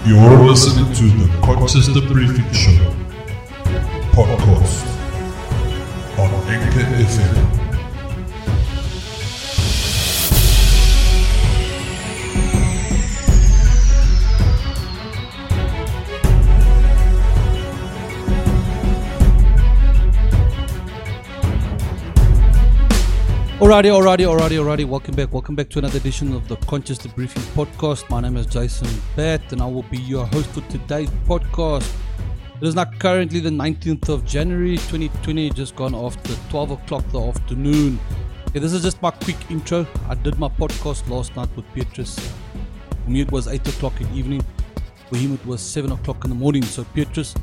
You're listening to the Conscious Debriefing Show podcast on Anchor FM. Alrighty. Welcome back to another edition of the Conscious Debriefing Podcast. My name is Jason Bat and I will be your host for today's podcast. It is now currently the 19th of January 2020, just gone after 12 o'clock the afternoon. Okay, this is just my quick intro. I did my podcast last night with Petrus. For me it was 8 o'clock in the evening. For him it was 7 o'clock in the morning. So Petrus,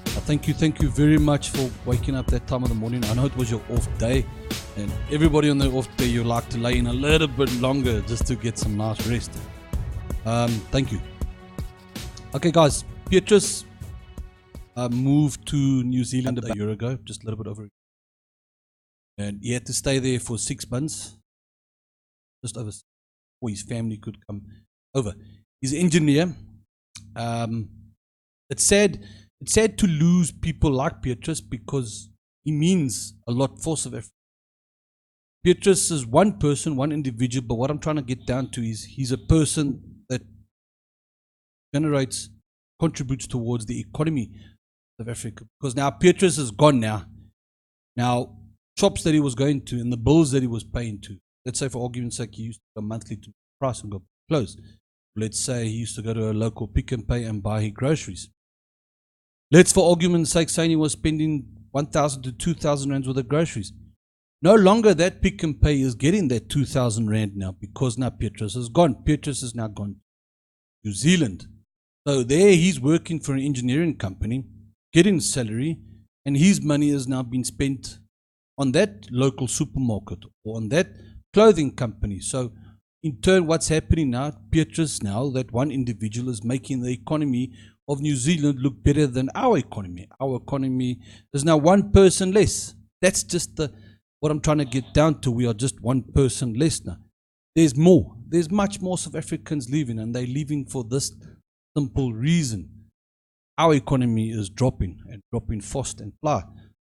thank you very much for waking up that time of the morning. I know it was your off day. And everybody on the off day, you like to lay in a little bit longer just to get some nice rest. Thank you. Okay, guys, Petrus moved to New Zealand a year ago, just a little bit over. And he had to stay there for 6 months, just over, before his family could come over. He's an engineer. It's sad to lose people like Petrus because he means a lot for South Africa. Petrus is one person, one individual, but what I'm trying to get down to is he's a person that contributes towards the economy of Africa. Because now Petrus is gone now. Now, shops that he was going to and the bills that he was paying to, let's say for argument's sake, he used to go monthly to price and go close. Let's say he used to go to a local Pick and Pay and buy his groceries. Let's, for argument's sake, say he was spending 1,000 to 2,000 rands worth of groceries. No longer that Pick and Pay is getting that 2,000 rand now because now Petrus is gone. Petrus is now gone to New Zealand. So there he's working for an engineering company, getting salary, and his money has now been spent on that local supermarket or on that clothing company. So in turn, what's happening now, Petrus now, that one individual is making the economy of New Zealand look better than our economy. Our economy is now one person less. That's just what I'm trying to get down to. We are just one person less now. There's more. There's much more South Africans leaving, and they're leaving for this simple reason. Our economy is dropping fast and fly.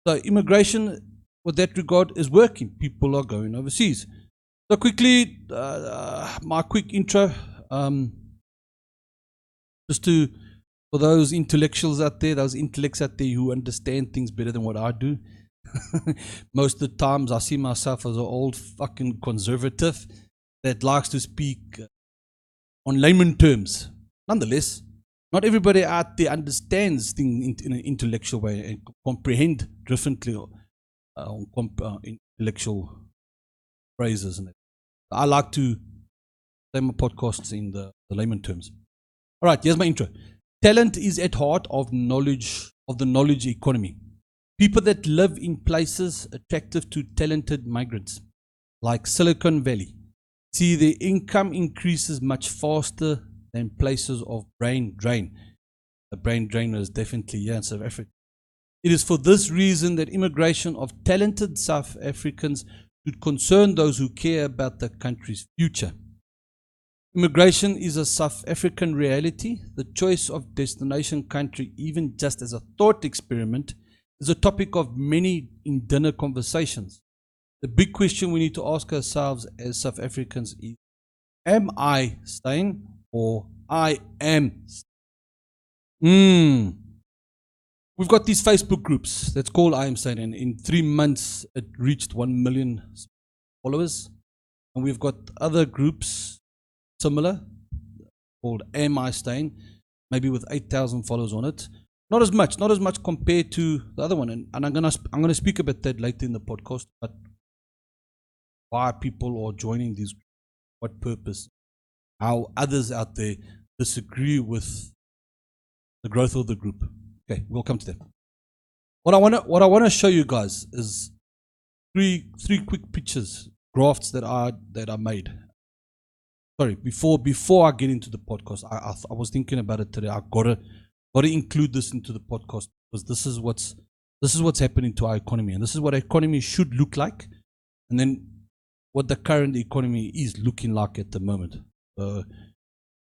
So immigration, with that regard, is working. People are going overseas. So quickly, my quick intro, for those intellectuals out there, those intellects out there who understand things better than what I do. Most of the times I see myself as an old fucking conservative that likes to speak on layman terms. Nonetheless, not everybody out there understands things in an intellectual way and comprehend differently intellectual phrases. And I like to say my podcasts in the layman terms. All right, here's my intro. Talent is at heart of the knowledge economy. People that live in places attractive to talented migrants, like Silicon Valley, see their income increases much faster than places of brain drain. The brain drain is definitely here in South Africa. It is for this reason that immigration of talented South Africans should concern those who care about the country's future. Immigration is a South African reality. The choice of destination country, even just as a thought experiment, is a topic of many in dinner conversations. The big question we need to ask ourselves as South Africans is, am I staying or I am staying? We've got these Facebook groups that's called I Am Staying, and in 3 months it reached 1 million followers. And we've got other groups similar called Am I Staying, maybe with 8,000 followers on it. Not as much compared to the other one, and I'm gonna speak about that later in the podcast. But why people are joining these, what purpose, how others out there disagree with the growth of the group. Okay, we'll come to that. What I wanna show you guys is three quick pictures, graphs that I made. Sorry, before I get into the podcast, I was thinking about it today. I gotta include this into the podcast because this is what's happening to our economy, and this is what our economy should look like, and then what the current economy is looking like at the moment.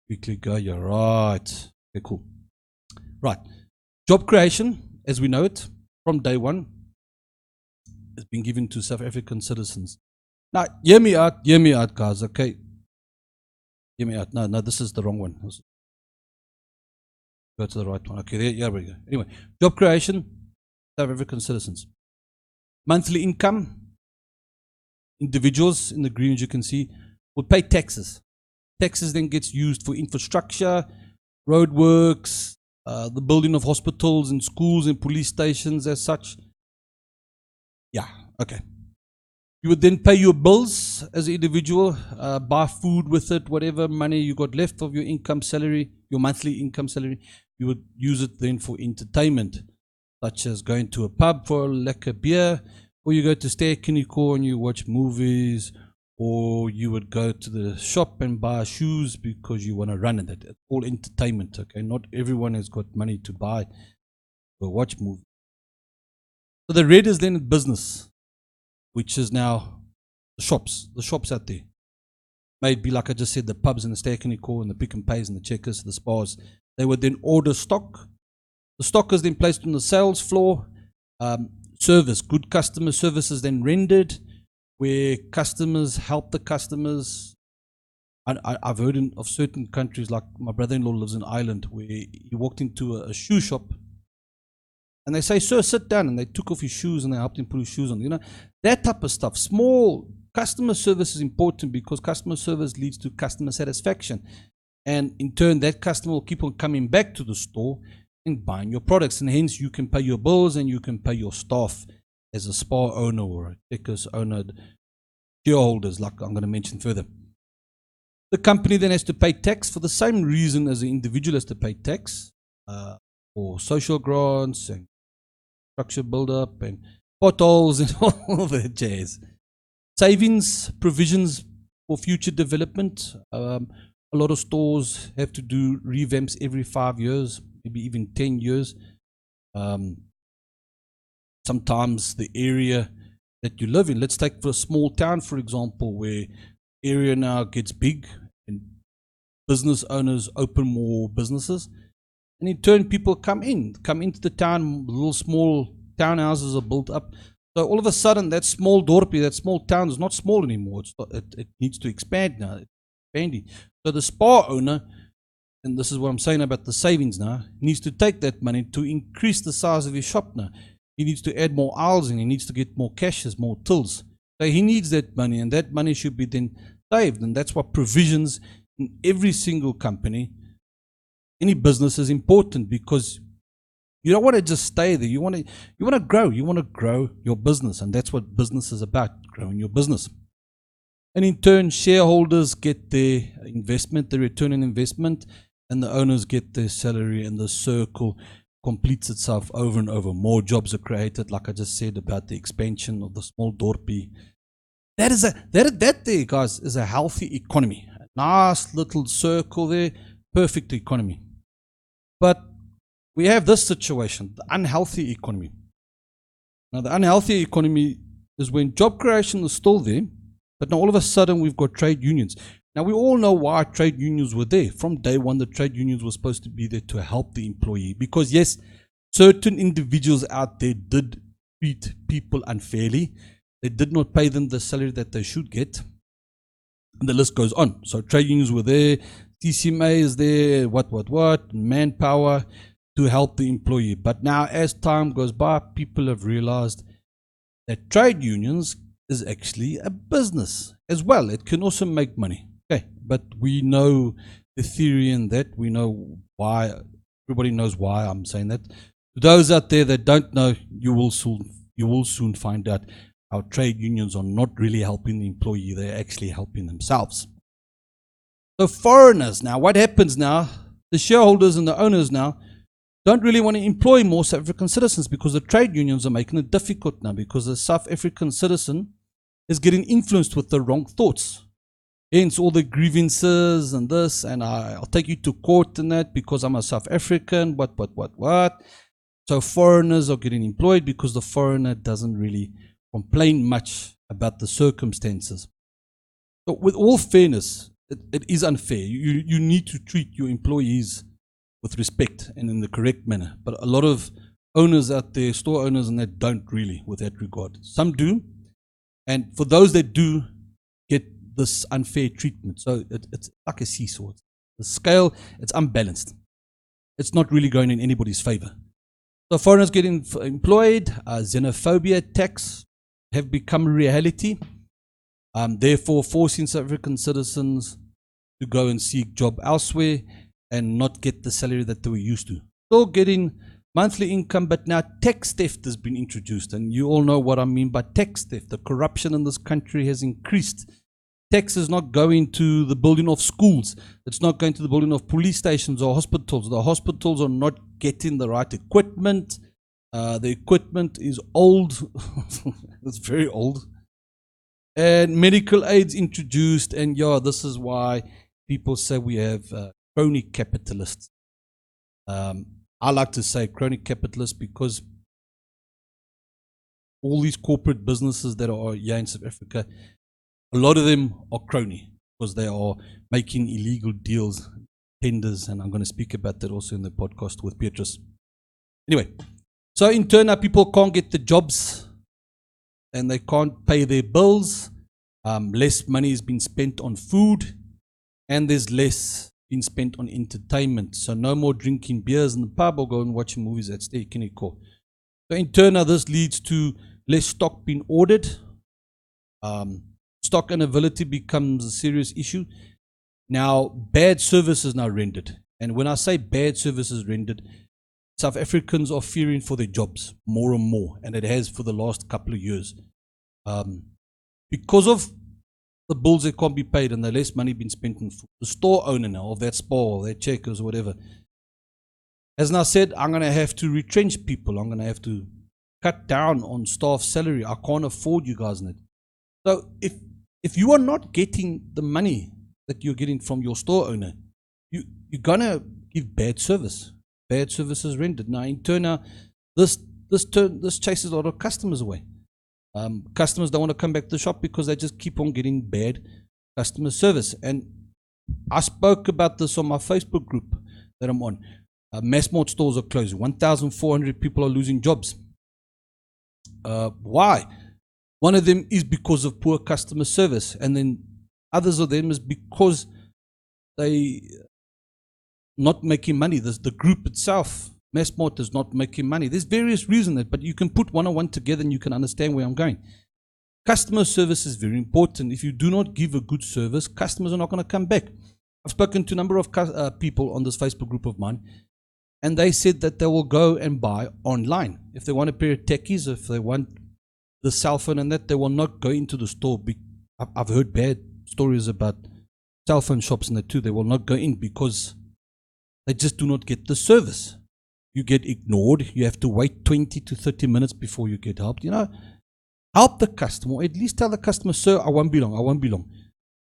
Quickly go, you're right. Okay, cool. Right. Job creation, as we know it, from day one, has been given to South African citizens. Now, hear me out, guys, okay? Hear me out. No, this is the wrong one. Go to the right one. Okay, there we go. Anyway, job creation, South African citizens. Monthly income, individuals in the green, as you can see, will pay taxes. Taxes then gets used for infrastructure, roadworks, the building of hospitals and schools and police stations as such. Yeah, okay. You would then pay your bills as an individual, buy food with it, whatever money you got left of your income salary, your monthly income salary, you would use it then for entertainment, such as going to a pub for a lekker beer, or you go to Ster-Kinekor and you watch movies, or you would go to the shop and buy shoes because you want to run in it. It's all entertainment, okay? Not everyone has got money to buy or watch movies. So the red is then business, which is now the shops out there. Maybe, like I just said, the pubs and the Ster-Kinekor and the Pick and Pays and the Checkers, the spas. They would then order stock. The stock is then placed on the sales floor. Service, good customer service is then rendered, where customers help the customers. I've heard of certain countries, like my brother-in-law lives in Ireland, where he walked into a shoe shop and they say, "Sir, sit down," and they took off his shoes and they helped him put his shoes on. You know, that type of stuff. Small customer service is important because customer service leads to customer satisfaction, and in turn that customer will keep on coming back to the store and buying your products, and hence you can pay your bills and you can pay your staff as a spa owner or a Checkers owner, shareholders, like I'm going to mention further. The company then has to pay tax for the same reason as the individual has to pay tax, for social grants and structure build-up and potholes and all that jazz. Savings, provisions for future development. A lot of stores have to do revamps every 5 years, maybe even 10 years. Sometimes the area that you live in, let's take for a small town, for example, where area now gets big and business owners open more businesses. And in turn, people come into the town, little small townhouses are built up. So all of a sudden, that small dorpie, that small town is not small anymore. It needs to expand now. It's expanding. So the spa owner, and this is what I'm saying about the savings now, needs to take that money to increase the size of his shop now. He needs to add more aisles and he needs to get more cashiers, more tills. So he needs that money, and that money should be then saved. And that's what provisions in every single company, any business, is important, because you don't want to just stay there. You want to grow. You want to grow your business, and that's what business is about, growing your business. And in turn, shareholders get their investment, the return on investment, and the owners get their salary, and the circle completes itself over and over. More jobs are created, like I just said about the expansion of the small dorpie. That there, guys, is a healthy economy. A nice little circle there, perfect economy. But we have this situation, the unhealthy economy. Now, the unhealthy economy is when job creation is still there, but now all of a sudden we've got trade unions. Now, we all know why trade unions were there. From day one, the trade unions were supposed to be there to help the employee. Because, yes, certain individuals out there did treat people unfairly. They did not pay them the salary that they should get. And the list goes on. So trade unions were there. TCMA is there, manpower to help the employee. But now, as time goes by, people have realized that trade unions is actually a business as well. It can also make money. Okay, but we know the theory in that. We know why. Everybody knows why I'm saying that. To those out there that don't know, you will soon find out how trade unions are not really helping the employee. They're actually helping themselves. So foreigners now, what happens now? The shareholders and the owners now don't really want to employ more South African citizens, because the trade unions are making it difficult now, because the South African citizen is getting influenced with the wrong thoughts. Hence all the grievances and this, and I'll take you to court and that because I'm a South African, what. So foreigners are getting employed because the foreigner doesn't really complain much about the circumstances. So with all fairness, it is unfair. You need to treat your employees with respect and in the correct manner. But a lot of owners out there, store owners and that, don't really with that regard. Some do, and for those that do, get this unfair treatment. So it's like a seesaw. The scale, it's unbalanced. It's not really going in anybody's favor. So foreigners getting employed, xenophobia attacks have become a reality. Therefore, forcing South African citizens to go and seek job elsewhere and not get the salary that they were used to. Still getting monthly income, but now tax theft has been introduced. And you all know what I mean by tax theft. The corruption in this country has increased. Tax is not going to the building of schools. It's not going to the building of police stations or hospitals. The hospitals are not getting the right equipment. The equipment is old. It's very old. And medical aids introduced. And yeah, this is why people say we have crony capitalists. I like to say crony capitalists because all these corporate businesses that are here in South Africa, a lot of them are crony because they are making illegal deals, tenders, and I'm going to speak about that also in the podcast with Petrus. Anyway, so in turn, now people can't get the jobs and they can't pay their bills. Less money is being spent on food, and there's less being spent on entertainment. So no more drinking beers in the pub or going watching movies at Steak-Kiniko. So in turn, now this leads to less stock being ordered. Stock unavailability becomes a serious issue. Now, bad service is now rendered. And when I say bad service is rendered, South Africans are fearing for their jobs more and more, and it has for the last couple of years. Because of the bills that can't be paid and the less money being spent on food, the store owner now of that Spar or that Checkers or whatever has now said, I'm going to have to retrench people. I'm going to have to cut down on staff salary. I can't afford you guys in it. So if you are not getting the money that you're getting from your store owner, you're going to give bad service. Bad service is rendered. Now, in turn, this chases a lot of customers away. Customers don't want to come back to the shop because they just keep on getting bad customer service. And I spoke about this on my Facebook group that I'm on. Massmart stores are closing. 1,400 people are losing jobs. Why? One of them is because of poor customer service, and then others of them is because they not making money. The group itself, Massmart, is not making money. There's various reasons, but you can put one on one together and you can understand where I'm going. Customer service is very important. If you do not give a good service, customers are not going to come back. I've spoken to a number of people on this Facebook group of mine, and they said that they will go and buy online. If they want a pair of techies, if they want the cell phone and that, they will not go into the store. I've heard bad stories about cell phone shops and that too. They will not go in because they just do not get the service. You get ignored. You have to wait 20 to 30 minutes before you get helped. Help the customer, or at least tell the customer, sir, I won't be long. I won't be long.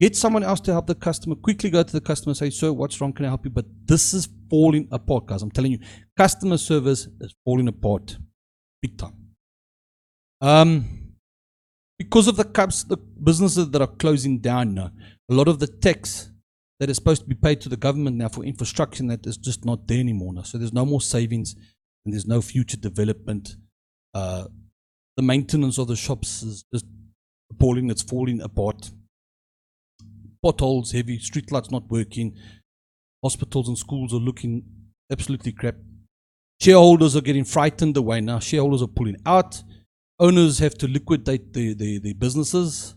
Get someone else to help the customer. Quickly go to the customer and say, sir, what's wrong? Can I help you? But this is falling apart, guys. I'm telling you, customer service is falling apart big time. Because of the businesses that are closing down now, a lot of the tax that is supposed to be paid to the government now for infrastructure, that is just not there anymore now. So there's no more savings and there's no future development. The maintenance of the shops is just appalling. It's falling apart. Potholes, heavy, streetlights not working. Hospitals and schools are looking absolutely crap. Shareholders are getting frightened away now. Shareholders are pulling out. Owners have to liquidate the businesses.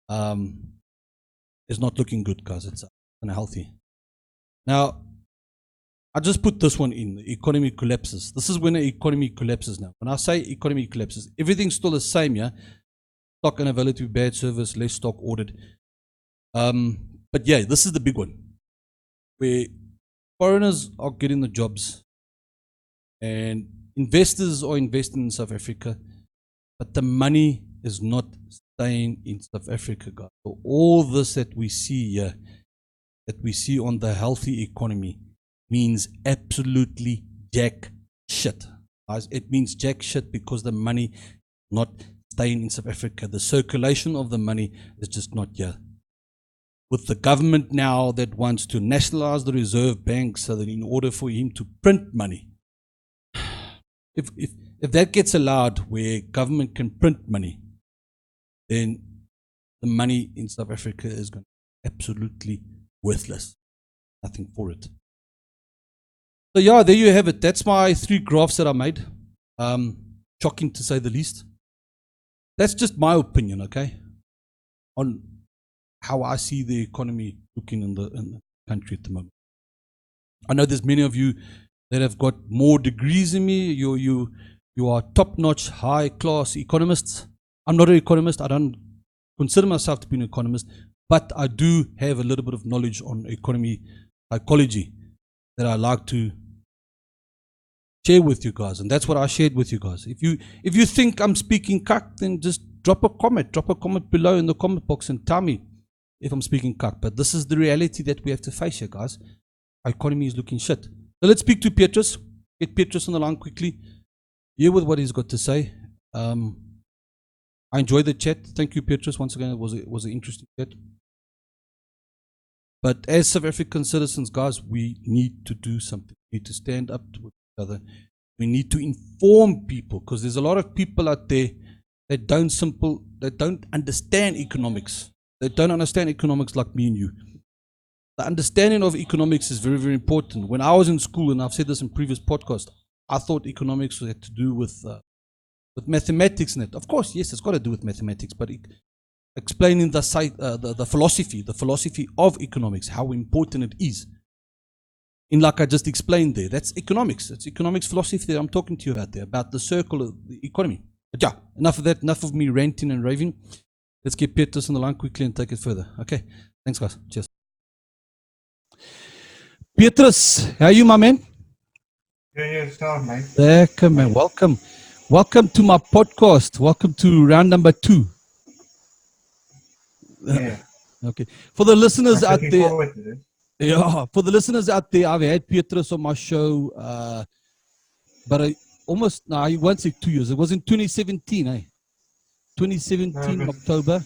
It's not looking good, guys. It's unhealthy. Now, I just put this one in. The economy collapses. This is when the economy collapses now. When I say economy collapses, everything's still the same, yeah? Stock unavailability, bad service, less stock ordered. But yeah, this is the big one. Where foreigners are getting the jobs and investors are investing in South Africa, but the money is not staying in South Africa, guys. So all this that we see here, that we see on the healthy economy, means absolutely jack shit. Guys, it means jack shit because the money not staying in South Africa. The circulation of the money is just not here. with the government now that wants to nationalize the Reserve Bank so that in order for him to print money, if that gets allowed where government can print money, then the money in South Africa is going to be absolutely worthless. Nothing for it. So yeah, there you have it. That's my 3 graphs that I made. Shocking to say the least. That's just my opinion, okay, on how I see the economy looking in the country at the moment. I know there's many of you that have got more degrees than me. You are top-notch, high-class economists. I'm not an economist. I don't consider myself to be an economist, but I do have a little bit of knowledge on economy, psychology, that I like to share with you guys, and that's what I shared with you guys. If you think I'm speaking cuck, then just drop a comment below in the comment box and tell me if I'm speaking cuck. But this is the reality that we have to face here, guys. Our economy is looking shit. So let's speak to Petrus. Get Petrus on the line quickly. Hear with what he's got to say. I enjoyed the chat. Thank you, Petrus. Once again, it was an interesting chat. But as South African citizens, guys, we need to do something. We need to stand up to each other. We need to inform people, because there's a lot of people out there that don't understand economics. They don't understand economics like me and you. The understanding of economics is very, very important. When I was in school, and I've said this in previous podcasts, I thought economics had to do with mathematics in it. Of course, yes, it's got to do with mathematics, but explaining the philosophy of economics, how important it is. In like I just explained there, that's economics. It's economics philosophy that I'm talking to you about there, about the circle of the economy. But yeah, enough of that, enough of me ranting and raving. Let's get Petrus on the line quickly and take it further. Okay, thanks guys. Cheers. Petrus, how are you, my man? Yeah, start, mate. Welcome, man. Welcome. Welcome to my podcast. Welcome to round number 2. Yeah. Okay. For the listeners out Looking there, forward to this. yeah, for the listeners out there, I've had Petrus on my show, but he won't say 2 years. It was in 2017, eh? 2017 No, October.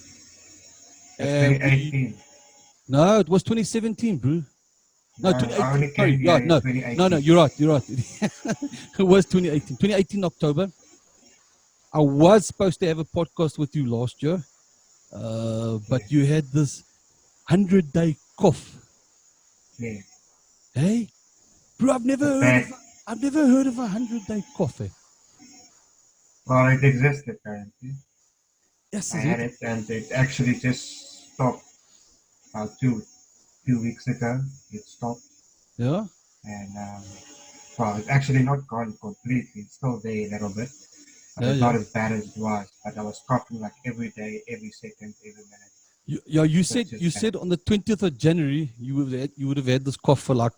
2018. No, it was 2017, bro. No, I 2018. only Sorry, came yeah, here in no, 2018. you're right. It was 2018. 2018 October. I was supposed to have a podcast with you last year, but you had this 100-day cough. Yeah. Hey, bro, I've never heard of a 100-day cough. Eh? Well, it existed apparently. Yes, I is had it? it, and it actually just stopped about two weeks ago. It stopped, Yeah. and well, it's actually not gone completely. It's still there a little bit, but it's Yeah. not as bad as it was. But I was coughing like every day, every second, every minute. You said on the 20th of January you would have had this cough for like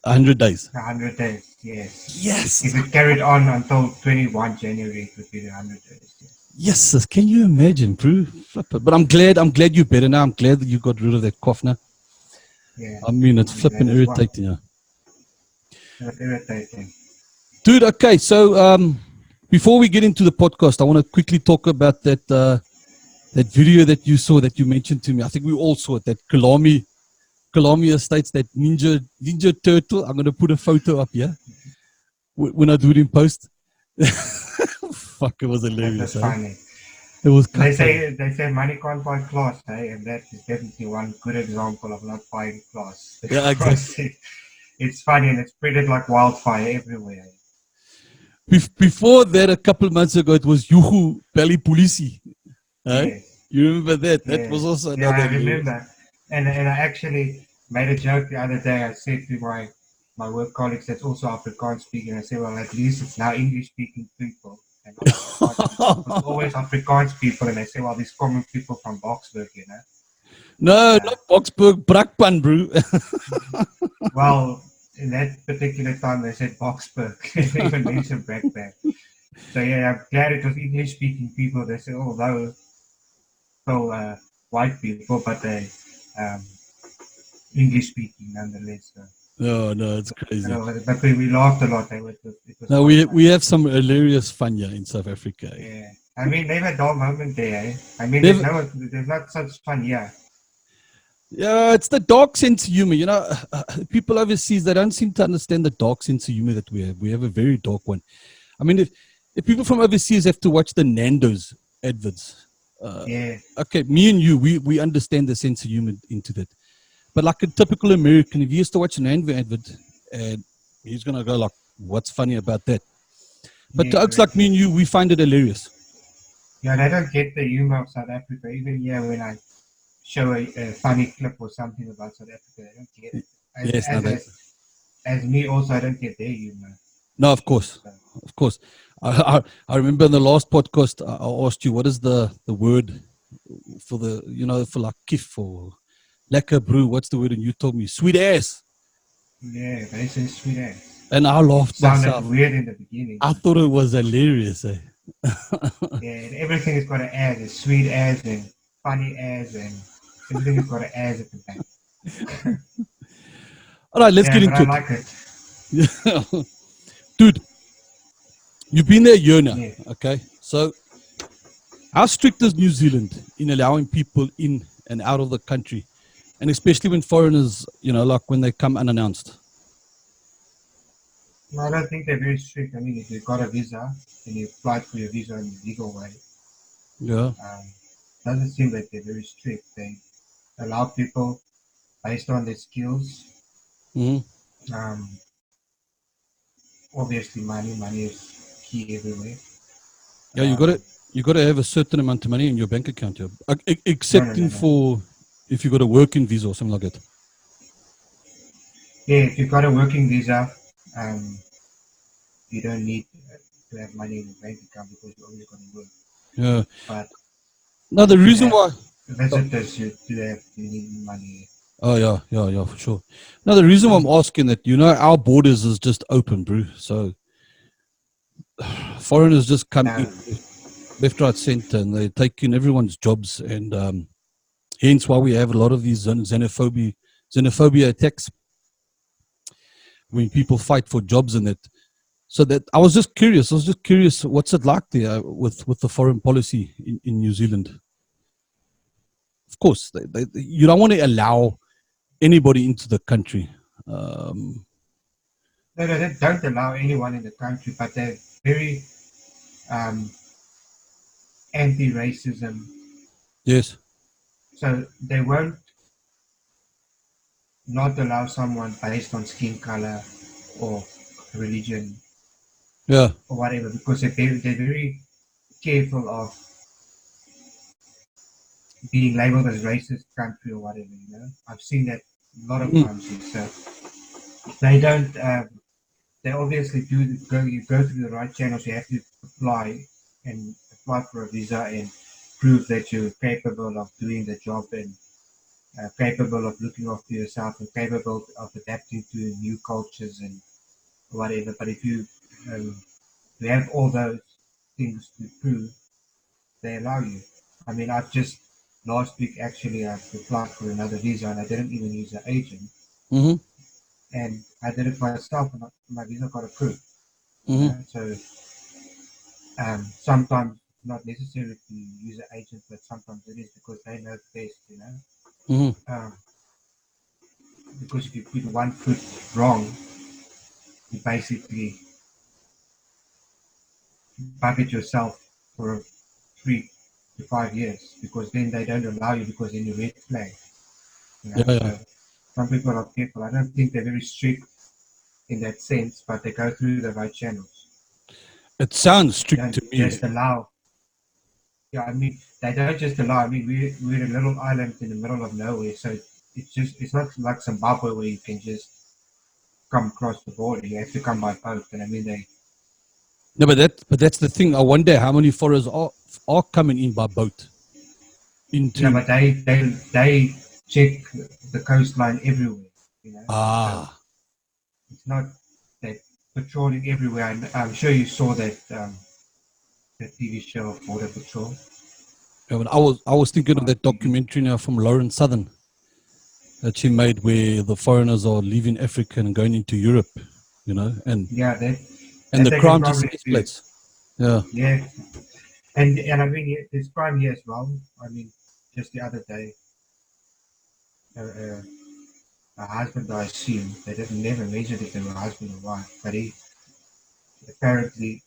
100 days. 100 days, yes. Yes. If it carried on until 21 January, it would be 100 days. Yes. Yes, can you imagine, bro? Flip it. But I'm glad you're better now. I'm glad that you got rid of that cough now. Yeah. I mean, it's flipping irritating, yeah. It's irritating. Dude, okay, so before we get into the podcast, I want to quickly talk about that video that you saw, that you mentioned to me. I think we all saw it, that Kalami Estates, that Ninja Turtle. I'm going to put a photo up here when I do it in post. Fuck, it was hilarious. That's funny. It was They say money can't buy class, and that is definitely one good example of not buying class. Yeah, exactly. It's funny, and it's spreaded like wildfire everywhere. Before that, a couple of months ago, it was Yuhu Pali Polisi. Yes. You remember that? That Yes. was also Yeah, another. I remember. And I actually made a joke the other day. I said to my work colleagues that's also Afrikaans speaking, I said, well, at least it's now English speaking people. And not Afrikaans people. It's always Afrikaans people. And I say, well, these common people from Boksburg, you know. No, not Boksburg, Brakpan, bro. Well, in that particular time, they said Boksburg. They didn't even mention Brakpan. So yeah, I'm glad it was English speaking people. They said, oh, those so white people, but they English speaking nonetheless. So. No, it's crazy. But we laughed a lot. It was No, we have some hilarious fun here in South Africa. Yeah, I mean, never a dull moment there. I mean, Never. there's not such fun here. Yeah, it's the dark sense of humor. People overseas, they don't seem to understand the dark sense of humor that we have. We have a very dark one. I mean, if people from overseas have to watch the Nando's adverts, uh, Yeah, okay, me and you, we understand the sense of humor into that. But like a typical American, if he used to watch an Nando advert, and he's gonna go like, "What's funny about that?" But yeah, to us like correct. me Yeah. and you, we find it hilarious. Yeah, they don't get the humor of South Africa. Even yeah, when I show a funny clip or something about South Africa, they don't get it. As Yes, no, as that as as me also, I don't get their humor. no, of course, So of course. I remember in the last podcast I asked you what is the word for the for like kif or lekker brew. What's the word? And you told me sweet ass, yeah, they say sweet ass. and I It laughed sounded myself. weird in the beginning, I but thought it was hilarious. Eh? yeah, and everything has got an ass. It's sweet ass and funny ass and everything has got an ass at the back. All right, let's Yeah, get but into I it, like it. dude. You've been there a year now, Yeah. okay? So how strict is New Zealand in allowing people in and out of the country, and especially when foreigners, like when they come unannounced? No, I don't think they're very strict. I mean, if you've got a visa and you applied for your visa in the legal way, Yeah. um, doesn't seem like they're very strict. They allow people based on their skills. Hmm. Um, obviously, money is key everywhere. Yeah, you got to have a certain amount of money in your bank account, yeah. No, no, no, Excepting no. for if you got a working visa or something like that. Yeah, if you've got a working visa, um, you don't need to have money in your bank account because you're only going to work. Yeah. But Now the if you reason have why. Oh, visitors, you need money. oh yeah, yeah, yeah, for sure. Now the reason why I'm asking that, our borders is just open, bro. So foreigners just come in Now, left, right, center, and they take in everyone's jobs, and hence why we have a lot of these xenophobia attacks when people fight for jobs and that. So that I was just curious. I was just curious, what's it like there with the foreign policy in New Zealand? Of course, you don't want to allow anybody into the country. Um, no, they don't allow anyone in the country, but they're very um, anti-racism. yes, So they won't not allow someone based on skin color or religion yeah, or whatever because they're very careful of being labeled as racist country or whatever. I've seen that a lot of mm, times here. So they don't. They obviously do go. You go through the right channels. You have to apply and apply for a visa and prove that you're capable of doing the job and capable of looking after yourself and capable of adapting to new cultures and whatever. But if um, you have all those things to prove, they allow you. I mean, I've just last week actually I've applied for another visa and I didn't even use an agent mm-hmm, and I did it myself and my visa got approved. mm-hmm, So sometimes it's not necessary to use an agent, but sometimes it is because they know best. mm-hmm. Because if you put one foot wrong, you basically bucket yourself for 3 to 5 years because then they don't allow you because then you red flag. Yeah, yeah. So some people are careful. I don't think they're very strict in that sense, but they go through the right channels. It sounds They strict don't to me. just allow. Yeah, I mean, they don't just allow. I mean, we're a little island in the middle of nowhere, so it's not like Zimbabwe where you can just come across the border. You have to come by boat, and I mean No, but that's the thing. I wonder how many foreigners are coming in by boat yeah, into. but they check the coastline everywhere. So Ah, it's not that patrolling everywhere. I'm sure you saw that TV show Border Patrol. yeah, but I was thinking of On that TV. documentary now from Lauren Southern that she made where the foreigners are leaving Africa and going into Europe, and Yeah, and that the they can crime just probably do. escalates. Yeah. Yeah, and I mean there's crime here as well. I mean, just the other day, a, a husband, I assume. They didn't never mention if they were husband or wife, but he apparently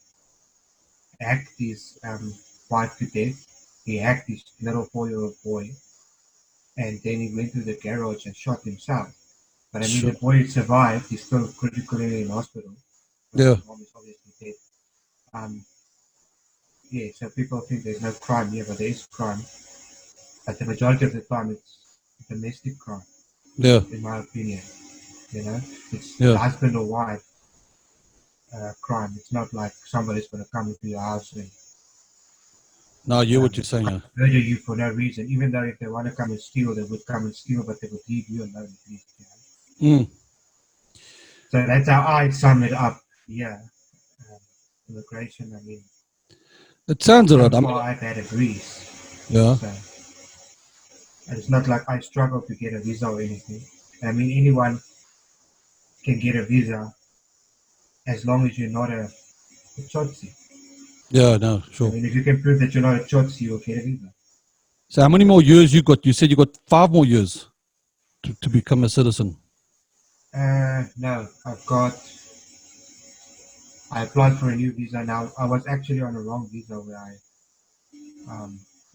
hacked his wife to death. He hacked his little 4-year-old boy, and then he went to the garage and shot himself. But I mean, Sure. the boy survived. He's still critically in hospital. But Yeah. his mom is obviously dead. Um, yeah, so people think there's no crime here, but there is crime. But the majority of the time, it's domestic crime, Yeah. in my opinion. You know, it's Yeah. husband or wife crime. It's not like somebody's going to come into your house and No, I hear what you're saying. murder you for no reason. Even though if they want to come and steal, they would come and steal, but they would leave you alone. At least, you know? Mm. So that's how I sum it up. Yeah, immigration. I mean, It sounds so alright. I mean, far I've had a breeze. yeah. So and it's not like I struggle to get a visa or anything. I mean, anyone can get a visa as long as you're not a Chotsi. Yeah, no, I sure. mean, if you can prove that you're not a Chotsi, you'll get a visa. So how many more years you got? You said you got 5 more years to become a citizen. No, I applied for a new visa now. I was actually on a wrong visa where I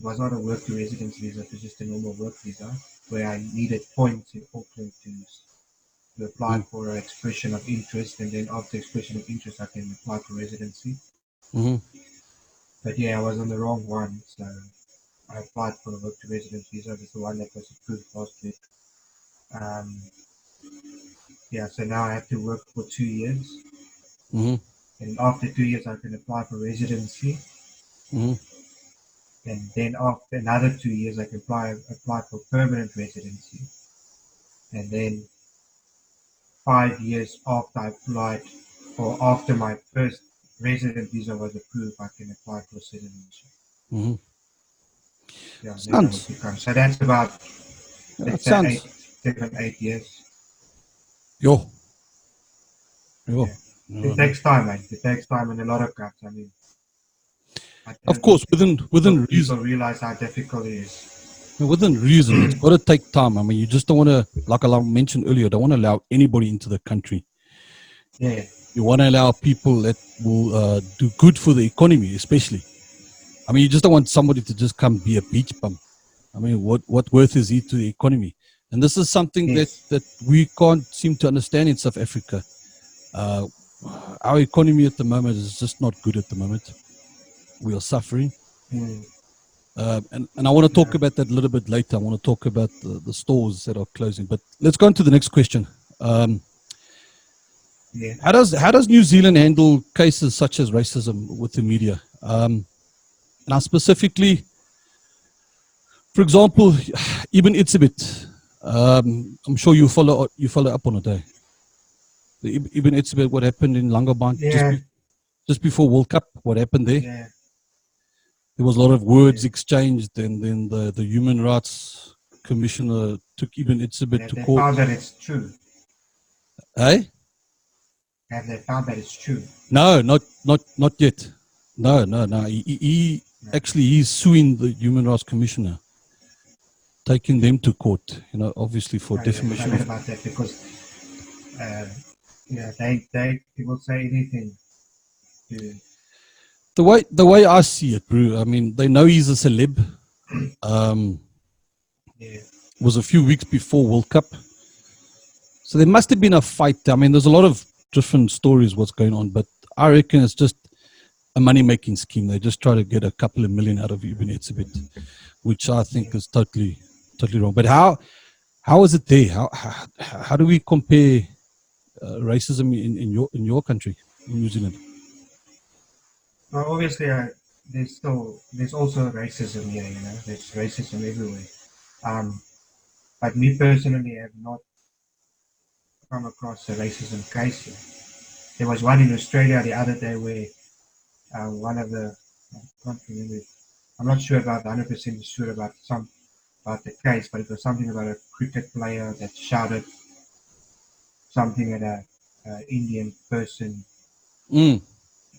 was not a work to residence visa, it was just a normal work visa where I needed points in Auckland to apply Mm. for an expression of interest, and then after expression of interest, I can apply for residency. Mm-hmm. But yeah, I was on the wrong one, so I applied for a work to residence visa. That's the one that was approved last week. Um, yeah, so now I have to work for 2 years, Mm-hmm. and after 2 years, I can apply for residency. Mm-hmm. And then after another 2 years, I can apply for permanent residency. And then 5 years after I applied, or after my first resident visa was approved, I can apply for citizenship. Mm-hmm. Yeah, then I would Sounds. become. So that's about, Yeah, it let's say, sounds. 7, 8 years. Yo. Yo. Yeah. No, It no. takes time, mate. It takes time and a lot of guts. I mean, I Of don't course, think within people reason. realize how difficult it is. Within reason, it's got to take time. I mean, you just don't want to, like I mentioned earlier, don't want to allow anybody into the country. Yeah. You want to allow people that will do good for the economy, especially. I mean, you just don't want somebody to just come be a beach bum. I mean, what worth is he to the economy? And this is something Yes. that we can't seem to understand in South Africa. Uh, our economy at the moment is just not good at the moment. We are suffering. Mm, And I want to talk no. about that a little bit later. I want to talk about the stores that are closing. But let's go on to the next question. Yeah. How does New Zealand handle cases such as racism with the media? Now, specifically, for example, Ibn Itzibit. I'm sure you follow up on it. The Ibn Itzibit, what happened in Langebaan Yeah. just before World Cup? What happened there? Yeah. There was a lot of words Yeah. exchanged, and then the Human Rights Commissioner took Ibn Itzibit Have to they court. found that it's true? Hey? Have they found that it's true? No, not yet. No. He No. actually he's suing the Human Rights Commissioner, taking them to court. Obviously for Oh, yeah, I defamation read of. about that because, uh, yeah, they will say anything to, The way I see it, bro. I mean, they know he's a celeb. Um, yeah, it was a few weeks before World Cup, so there must have been a fight. I mean, there's a lot of different stories what's going on, but I reckon it's just a money-making scheme. They just try to get a couple of million out of Ibn Itzibit, which I think is totally wrong. But how is it there? How do we compare racism in your country, in New Zealand? well, obviously, there's also racism here, you know, there's racism everywhere. Um, but me personally have not come across a racism case here. There was one in Australia the other day where one of the, I can't remember, I'm not sure about 100% sure about the case, but it was something about a cricket player that shouted something at a Indian person, Mm.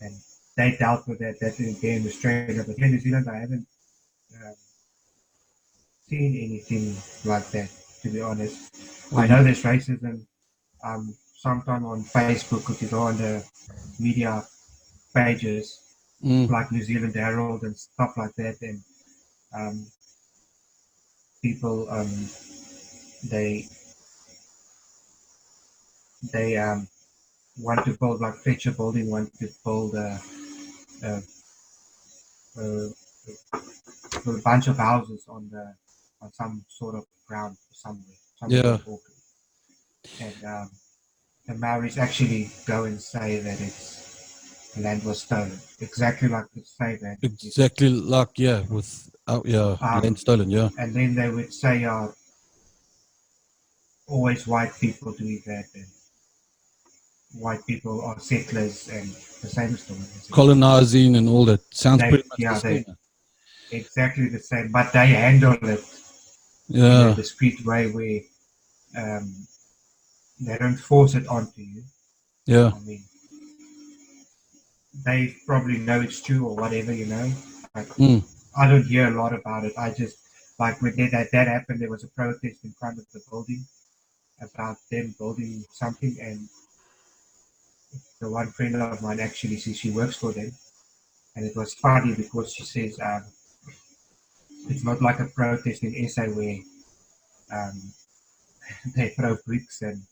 and they dealt with that there in Australia. But here in New Zealand, I haven't uh, seen anything like that. to be honest. I know there's racism. Sometime on Facebook, if you go on the media pages, like New Zealand Herald and stuff like that, and people they they want to build, like Fletcher Building want to build a, a, a bunch of houses on some sort of ground somewhere Yeah. in Auckland. And the Maoris actually go and say that the land was stolen, exactly like the say that. Exactly like, yeah, with land stolen, yeah. And then they would say, always white people doing that, and white people are settlers, and the same story. Colonizing and all that. Sounds pretty much the same. Exactly the same, but they handle it in a discreet way where they don't force it onto you. Yeah. I mean, they probably know it's true or whatever, But I don't hear a lot about it. I just, like when that happened, there was a protest in front of the building about them building something, and the one friend of mine actually says she works for them, and it was funny because she says it's not like a protest in SA where they throw bricks and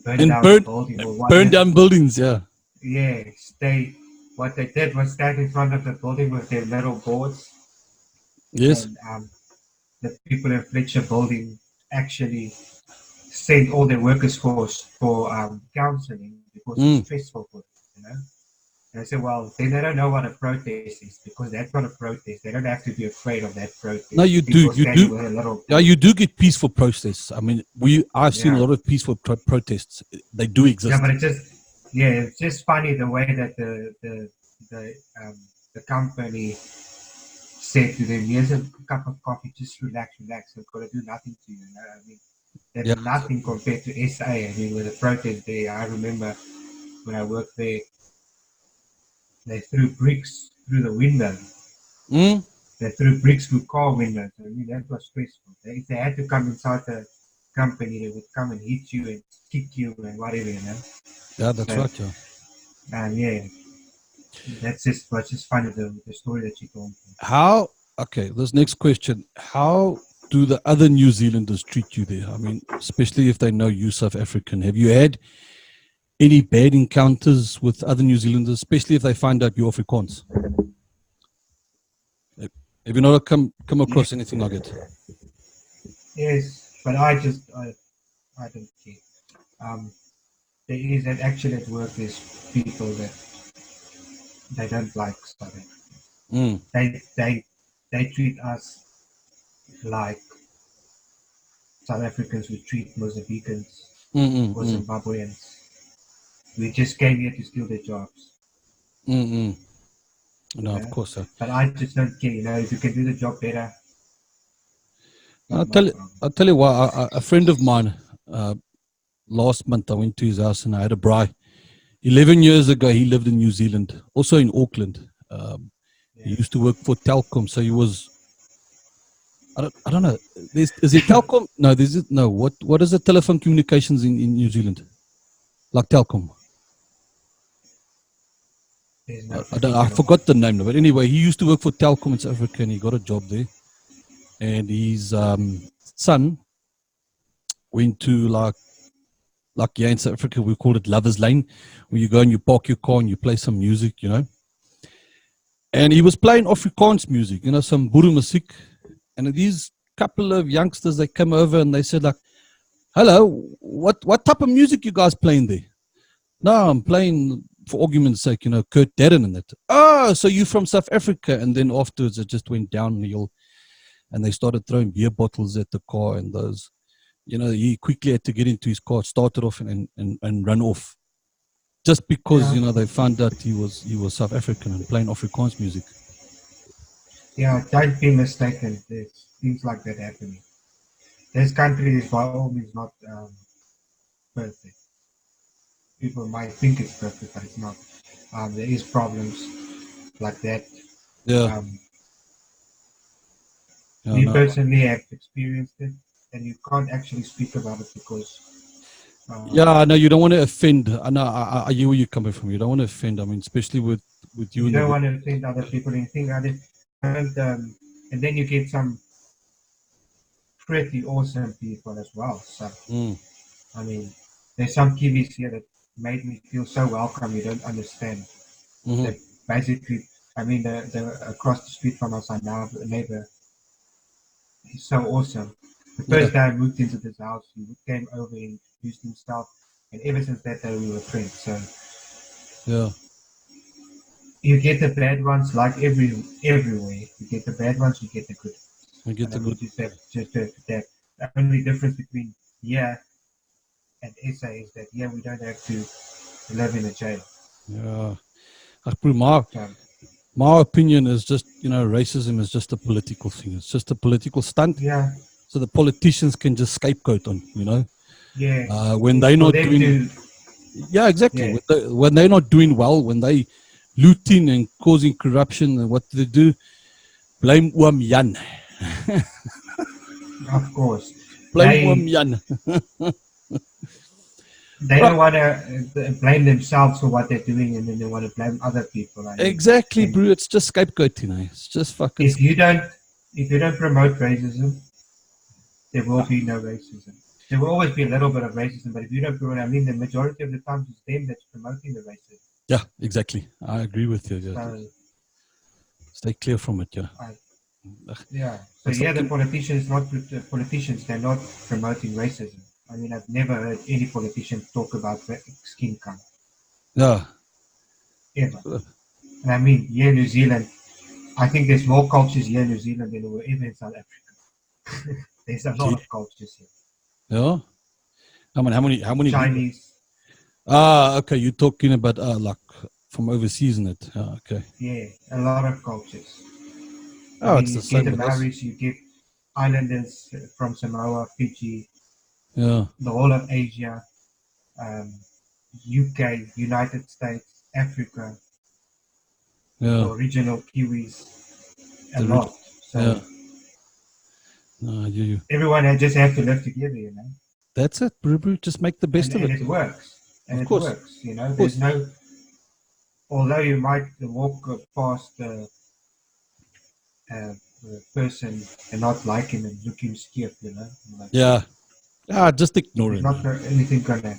burn down the building or whatever. Burn down buildings, yeah. Yes, what they did was stand in front of the building with their little boards. Yes. And the people in Fletcher Building actually sent all their workers for counseling because it's stressful for them, And I said, well, then they don't know what a protest is, because that's not a protest. They don't have to be afraid of that protest. No, you do. Yeah, you do get peaceful protests. I mean, I've seen a lot of peaceful protests. They do exist. Yeah, but it's just funny the way that the company said to them, here's a cup of coffee, just relax. It's got to do nothing to you. I mean, there's nothing compared to SA. I mean, with the protest there, I remember when I worked there, they threw bricks through the window. They threw bricks through car windows. I mean, that was stressful. If they had to come inside the company, they would come and hit you and kick you and whatever, Yeah, that's right, yeah. And that's just funny, the story that you told me. This next question, how do the other New Zealanders treat you there? I mean, especially if they know you South African. Have you had any bad encounters with other New Zealanders, especially if they find out you're Afrikaans? Have you not come across anything like it? Yes, but I don't care. There is actually at work, there's people that they don't like South Africa. They treat us like South Africans would treat Mozambicans or Zimbabweans. We just came here to steal their jobs. No, of course, sir. But I just don't care, if you can do the job better. I'll tell you what, a friend of mine, last month I went to his house and I had a braai. 11 years ago, he lived in New Zealand, also in Auckland. He used to work for Telkom, so he was, I don't know, is it Telkom? No, what is the telephone communications in New Zealand? Like Telkom? I forgot the name, but anyway, he used to work for Telkom in South Africa and he got a job there. And his son went to like here in South Africa, we call it Lover's Lane, where you go and you park your car and you play some music, And he was playing Afrikaans music, some boere music. And these couple of youngsters, they came over and they said like, hello, what type of music you guys playing there? No, I'm playing, for argument's sake, Kurt Darren and that. Oh, so you from South Africa? And then afterwards it just went downhill. And they started throwing beer bottles at the car and those, he quickly had to get into his car, started off and run off. Just because, they found out he was South African and playing Afrikaans music. Yeah, don't be mistaken. There's things like that happening. This country is by all means not perfect. People might think it's perfect, but it's not. There is problems like that. Yeah. Me personally have experienced it. and you can't actually speak about it because Yeah, I know you don't want to offend. I know I hear where you're coming from. You don't want to offend. I mean, especially with you you and the don't want to offend other people and think other don't, and then you get some pretty awesome people as well. So Mm, I mean, there's some Kiwis here that made me feel so welcome. You don't understand. hmm. That basically, I mean, the across the street from us, our now neighbor, he's so awesome. The Yeah, first day I moved into this house, he came over and introduced himself, and ever since that day we were friends. So yeah. you get the bad ones like everywhere. You get the bad ones, you get the good ones. We get And the I mean, good. just that. The only difference between here and SA is that here we don't have to live in a jail. Yeah. My So my opinion is just, racism is just a political thing. It's just a political stunt. yeah, So the politicians can just scapegoat on. yeah, When it's they're for not them doing, to yeah, exactly. yeah. When they're not doing well, when they looting and causing corruption, and what do they do? Blame Oom Jan. Of course, Blame Oom Jan. they Right. don't want to blame themselves for what they're doing, and then they want to blame other people. I mean, Exactly, and bro. It's just scapegoating. It's just fucking. if you don't if you don't promote racism, there will be no racism. There will always be a little bit of racism, but if you don't promote, I mean, the majority of the times it's them that's promoting the racism. Yeah, exactly. I agree with you. Yeah. So, Stay clear from it. Yeah. I, yeah. So It's yeah, like, the politicians, they're not promoting racism. I mean, I've never heard any politician talk about skin color yeah. ever. And I mean, here in New Zealand, I think there's more cultures here in New Zealand than there were ever in South Africa. There's a lot Okay. of cultures here. Yeah. How many people? Chinese, Okay. You're talking about like from overseas, isn't it? Okay. yeah, a lot of cultures. I Oh, mean, it's the you get same the with us. Maoris, you get islanders from Samoa, Fiji, Yeah. the whole of Asia, UK, United States, Africa, the Yeah. original Kiwis, a The lot. rich. So Yeah. No, you. everyone just have to live together, you know, That's it, bro. Just make the best of and it. it works. And Of it course. works, you know. Of There's course. no, although you might walk past a person and not like him and look him scared, you know, like, Yeah. Just ignore there's him. not anything gonna.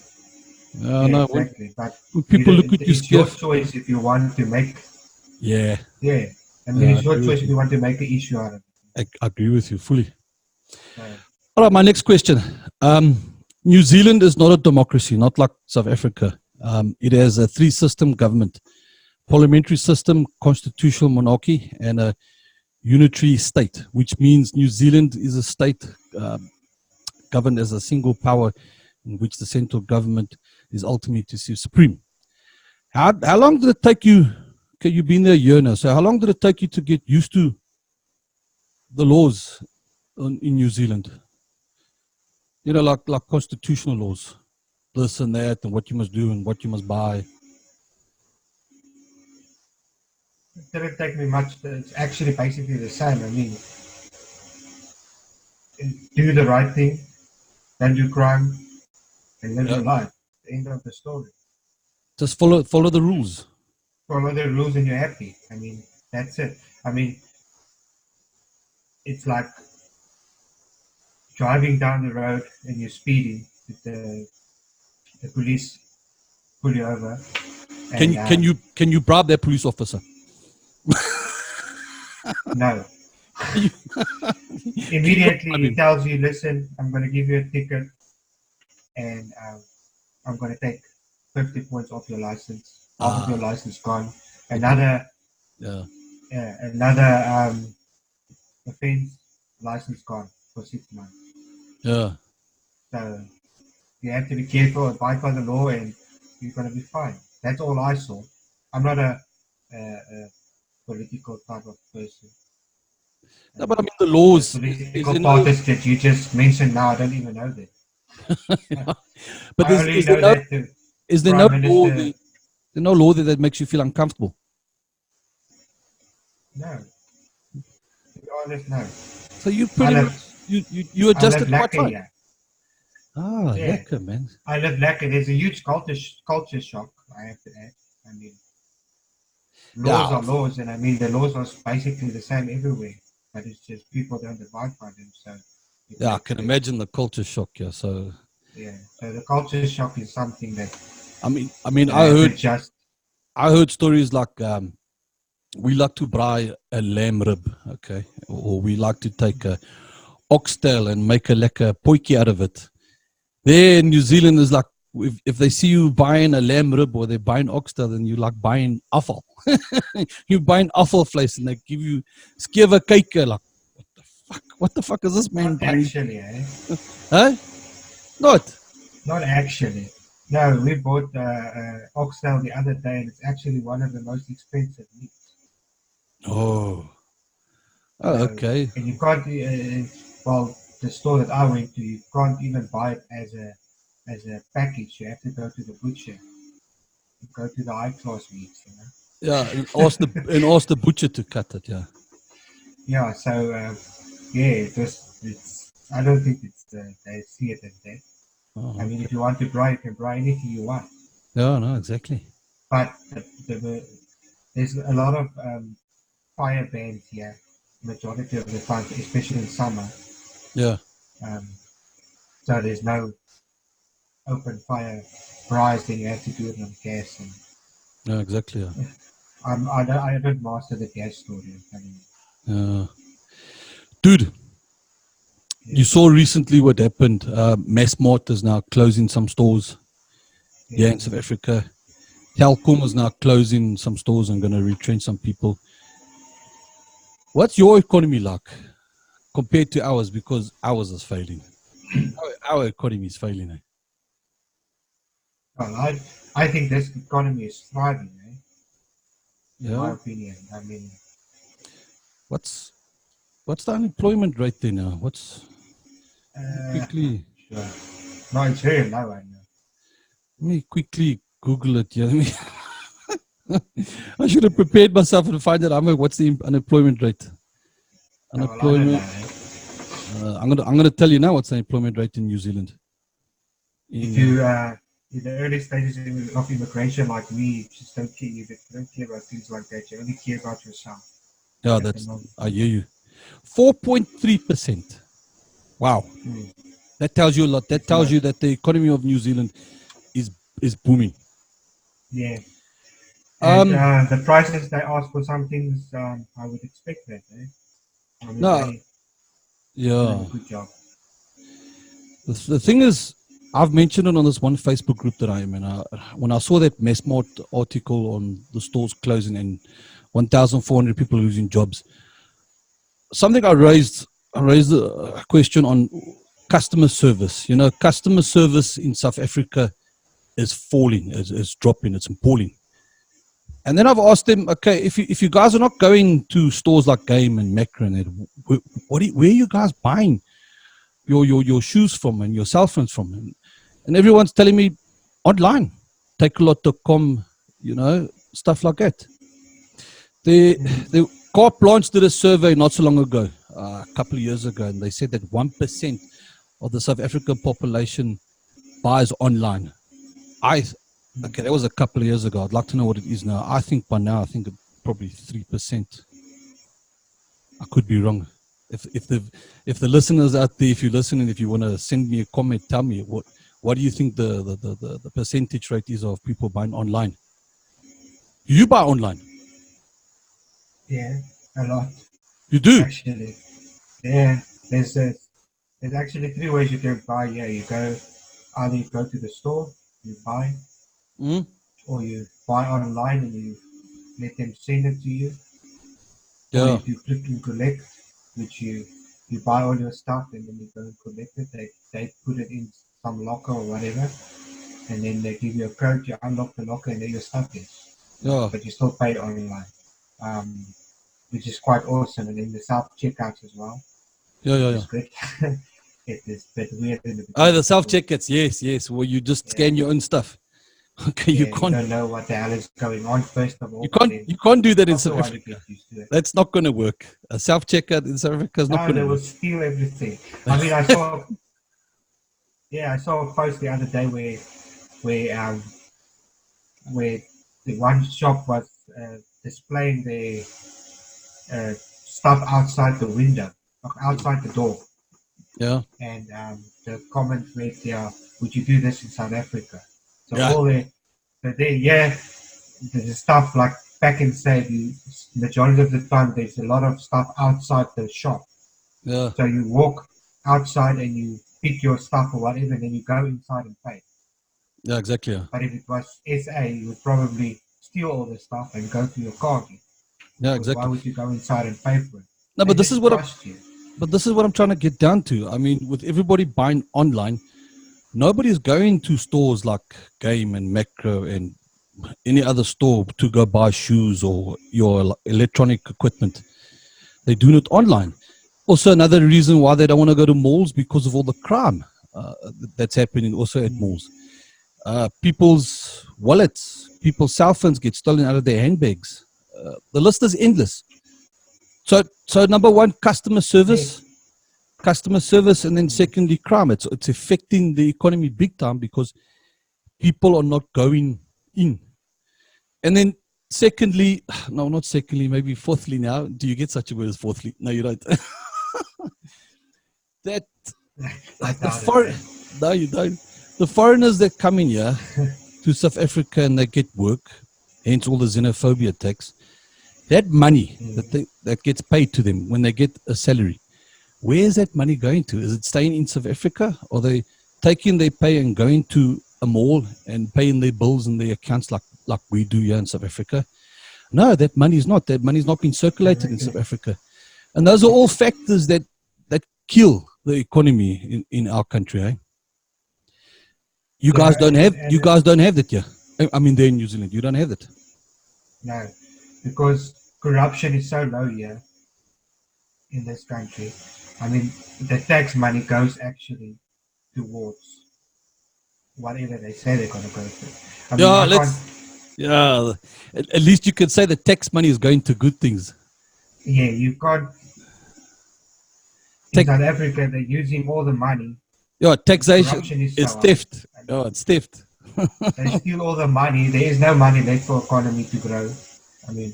Yeah, No. exactly. But When people look at you it's your scared. choice if you want to make. Yeah. Yeah, I mean, Yeah. I it's your agree choice with if you. you want to make an issue out of it. I agree with you fully. So, All right, my next question. New Zealand is not a democracy, not like South Africa. It has a three-system government: parliamentary system, constitutional monarchy, and a unitary state, which means New Zealand is a state governed as a single power in which the central government is ultimately supreme. How long did it take you? Okay, you've been there a year now. So how long did it take you to get used to the laws in New Zealand? Like constitutional laws, this and that, and what you must do and what you must buy. it didn't take me much. It's actually basically the same. I mean, do the right thing, don't do crime, and live Yeah. your life. The end of the story. Just follow the rules. Follow the rules and you're happy. I mean, that's it. I mean, it's like driving down the road and you're speeding. The police pull you over, Can and you can you can you bribe that police officer? no. You- Immediately I he mean, tells you, listen, I'm going to give you a ticket, and I'm going to take 50 points off your license. Half of your license gone. Another yeah, offense, license gone for 6 months. yeah. So you have to be careful, abide by the law, and you're going to be fine. That's all I saw. I'm not a political type of person. No, but I mean the The laws is political there no, parties that you just mentioned now, I don't even know that. but I only is there know no that the is there no Prime law Minister, there no law that makes you feel uncomfortable? no, to be honest, no. So you I pretty much live, you I live adjusted quite lekker fine. here. Ah, Yeah. lekker, man. I live lekker. There's a huge culture shock, I have to add. I mean, laws Yeah, are laws, and I mean, the laws are basically the same everywhere, but it's just people don't abide by them, so it yeah, I makes can sense. imagine the culture shock. Yeah, so Yeah. So the culture shock is something that I mean, I have to adjust. I heard stories like we like to buy a lamb rib, okay, or we like to take a oxtail and make a lekker potjie out of it. There in New Zealand is like if they see you buying a lamb rib or they're buying oxtail, then you like buying offal. You buying offal vleis and they give you skewe kyker like what the fuck is this man Not buying? actually, eh? Huh? Not. Not actually. No, we bought oxtail the other day, and it's actually one of the most expensive meats. Oh. Oh, So, okay. and you can't. Well, the store that I went to, you can't even buy it as a package. You have to go to the butcher. You go to the high class meats, you know. Yeah, and ask the butcher to cut it. Yeah. Yeah. So yeah, it's. I don't think it's they see it as that. Oh, I mean, okay. if you want to buy, you can buy anything you want. Yeah, no, exactly. But there's a lot of fire bans here, majority of the time, especially in summer. Yeah. Um, so there's no open fire braais, then you have to do it on gas. And Yeah, exactly. Yeah. I don't master the gas story. I'm telling Yeah. Dude, you. you saw recently what happened. Massmart is now closing some stores here Yeah, in South Africa. Telkom is now closing some stores and going to retrench some people. What's your economy like compared to ours? Because ours is failing. Our economy is failing. Eh? well, I think this economy is thriving, in my Yeah. opinion. I mean, What's the unemployment rate there now? What's quickly? sure. No, it's very low, I know. Let me quickly Google it. Yeah. I should have prepared myself to find out. What's the unemployment rate? No, well, I don't know. Unemployment. I'm gonna tell you now what's the unemployment rate in New Zealand. If you in the early stages of immigration, like me, you just don't care. You don't care about things like that. You only care about yourself. Yeah, At the that's moment. I hear you. 4.3%. Wow, Mm. that tells you a lot. That It's tells low. you that the economy of New Zealand is booming. Yeah. And Um, the prices they ask for some things, I would expect that. I mean, no, they doing yeah. a good job. The thing is, I've mentioned it on this one Facebook group that I am in. When I saw that Massmart article on the stores closing and 1,400 people losing jobs, something I raised a question on customer service. You know, customer service in South Africa is falling, is dropping, it's appalling. And then I've asked them, okay, if you guys are not going to stores like Game and Macro and that, where are you guys buying your shoes from and your cell phones from? And everyone's telling me online, takealot.com, you know, stuff like that. The Car Plants did a survey not so long ago, a couple of years ago, and they said that 1% of the South African population buys online. Okay, that was a couple of years ago. I'd like to know what it is now. I think by now, I think probably 3%. I could be wrong. If the listeners out there, if you're listening, if you want to send me a comment, tell me what do you think the percentage rate is of people buying online? Do you buy online? Yeah, a lot You do? actually. Yeah, there's actually three ways you can buy. Yeah, either you go to the store, you buy, Mm? or you buy online and you let them send it to you, or Yeah. if you click and collect, which you buy all your stuff and then you go and collect it. They put it in some locker or whatever, and then they give you a code. You unlock the locker and there your stuff is. Yeah. But you still pay it online, which is quite awesome. And then the self checkouts as well, Yeah, yeah, which yeah. is good. It is a bit weird in the Oh, beginning. the self checkouts. Yes, yes. Where you just Yeah, scan your own stuff. Okay, Yeah, you don't know what the hell is going on, first of all. But then you can't do that in after a South while you Africa. get used to it. That's not going to work. A self checkout in South Africa is not No, going they to will work. steal everything. I mean, I saw a post the other day where where the one shop was displaying the stuff outside the window, outside the door, Yeah, and the comment read, "Yeah, would you do this in South Africa?" So yeah, all the stuff like back in say the majority of the time there's a lot of stuff outside the shop. yeah, So you walk outside and you pick your stuff or whatever, and then you go inside and pay. yeah, exactly. Yeah, But if it was SA, you would probably steal all the stuff and go to your car again. yeah, Because why exactly. would you go inside and pay for it? No, They but this is just what trust you. I'm trying to get down to. I mean, with everybody buying online, nobody's going to stores like Game and Macro and any other store to go buy shoes or your electronic equipment. They do it online. Also, another reason why they don't want to go to malls because of all the crime that's happening also at malls. People's wallets, people's cell phones get stolen out of their handbags. The list is endless. So number one, Yeah, customer service, and then secondly, crime. It's affecting the economy big time because people are not going in. And then secondly, no, not secondly, maybe fourthly now. Do you get such a word as fourthly? No, you don't. that I the doubt it, foreign, man. no, you don't. The foreigners that come in here to South Africa and they get work, hence all the xenophobia tax. That money that gets paid to them when they get a salary, where is that money going to? Is it staying in South Africa? Or are they taking their pay and going to a mall and paying their bills and their accounts like we do here in South Africa? No, that money is not. That money is not being circulated in South Africa. And those are all factors that kill the economy in our country. Eh? Yeah, You guys don't have that here. I mean, there in New Zealand, you don't have it. no, because corruption is so low here in this country. I mean, the tax money goes actually towards whatever they say they're going to go to. I mean, Yeah, I can't. yeah. At least you can say the tax money is going to good things. Yeah, you can't. In Take, South Africa, they're using all the money. yeah, The taxation corruption is is so high. theft. And Oh, it's theft. they steal all the money. There is no money left for economy to grow. I mean,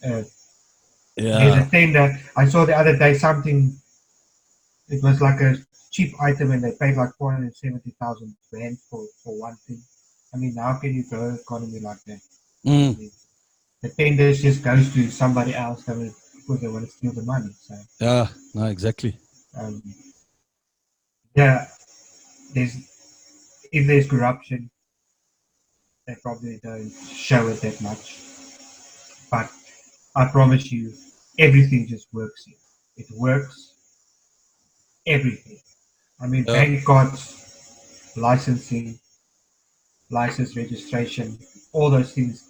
uh, there's a Yeah. tender. I saw the other day something. It was like a cheap item, and they paid like 470,000 rand for one thing. I mean, how can you grow an economy like that? I Mm. mean, the tenders just goes to somebody else. I mean, because they want to steal the money. So, Yeah. No, exactly. um, yeah, there's if there's corruption, they probably don't show it that much. But I promise you, everything just works here. It works everything. I mean, Yeah. bank cards, licensing, license registration, all those things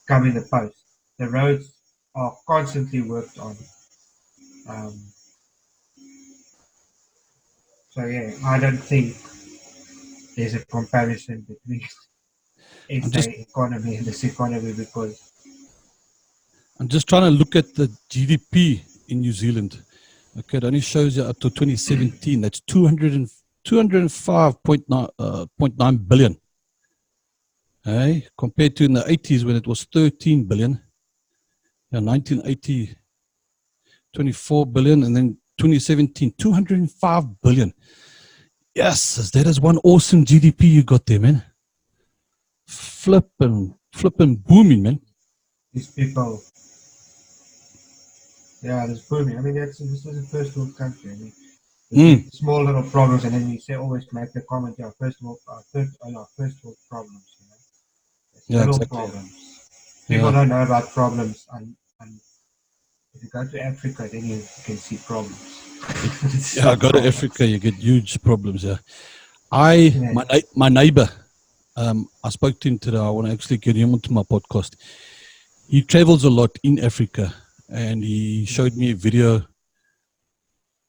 come in the post. The roads are constantly worked on. Um, so yeah, I don't think there's a comparison between I'm just SA economy and this economy because I'm just trying to look at the GDP in New Zealand. Okay, it only shows you up to 2017. That's 205.9 point 9 billion. Hey, compared to in the 80s when it was 13 billion. Yeah, 1980, 24 billion, and then 2017, 205 billion. Yes, that is one awesome GDP you got there, man. Flipping booming, man. these people, yeah, there's booming. I mean, this is a first world country. I mean, we Mm. get small little problems, and then you say always make the comment, yeah, first world problems. You know, it's Yeah, little exactly. problems. People Yeah. don't know about problems, and if you go to Africa, then you can see problems. It's Yeah, not go to problems. Africa, you get huge problems. Yeah. Yeah. My neighbor, I spoke to him today. I want to actually get him onto my podcast. He travels a lot in Africa, and he showed me a video,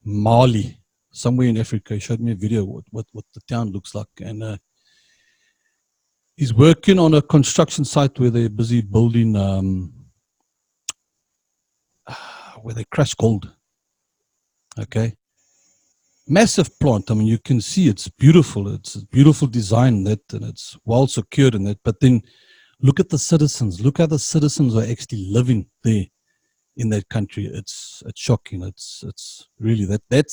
Mali, somewhere in Africa. He showed me a video what the town looks like, and He's working on a construction site where they're busy building, where they crush gold. Okay. Massive plant. I mean, you can see it's beautiful. It's a beautiful design and it's well secured in that. But then look at the citizens. Look how the citizens are actually living there in that country. It's shocking. It's really that there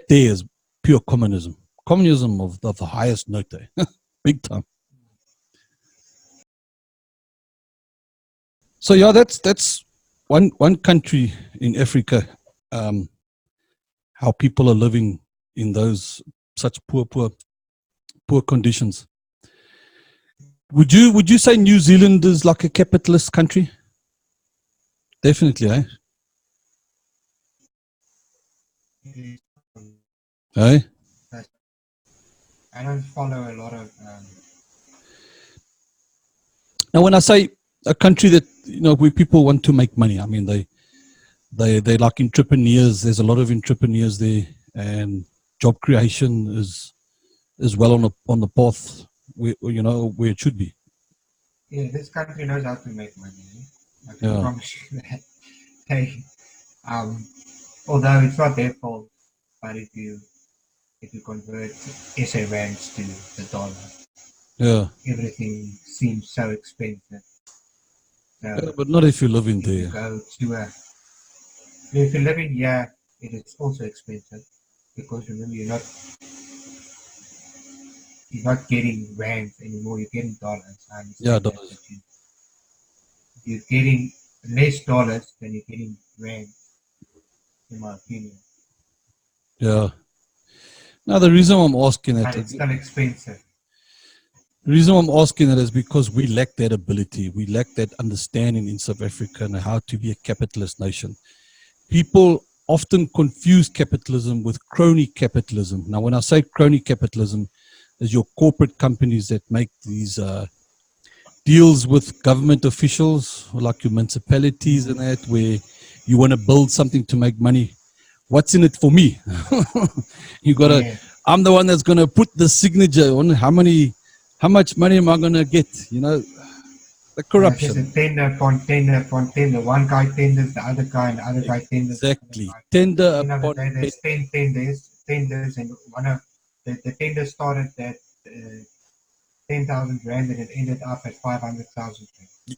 is pure communism. Communism of the highest note there. Big time. So yeah, that's one country in Africa, how people are living in those such poor conditions. Would you say New Zealand is like a capitalist country? Definitely, eh? Eh? I don't follow a lot of. Now, when I say a country that where people want to make money, I mean they like entrepreneurs. There's a lot of entrepreneurs there, and job creation is well on the path where where it should be. Yeah, this country knows how to make money. I can promise you that. They, although it's not their fault, but if you convert SA rands to the dollar, everything seems so expensive. So but not if you live in there. If you live in here, it is also expensive because remember you're not getting rands anymore. You're getting dollars. Yeah, dollars. You're getting less dollars than you're getting rands, in my opinion. Yeah. Now the reason I'm asking that, but it's still expensive. The reason I'm asking that is because we lack that ability. We lack that understanding in South Africa and how to be a capitalist nation. People often confuse capitalism with crony capitalism. Now, when I say crony capitalism, is your corporate companies that make these deals with government officials, like your municipalities and that, where you want to build something to make money. What's in it for me? You gotta. I'm the one that's gonna put the signature on how much money am I gonna get? The corruption. There's a tender upon tender upon tender. One guy tenders, the other guy, and the other guy tenders. Exactly. Tender upon tender. There's 10 tenders, and one of the tender started at 10,000 rand, and it ended up at 500,000.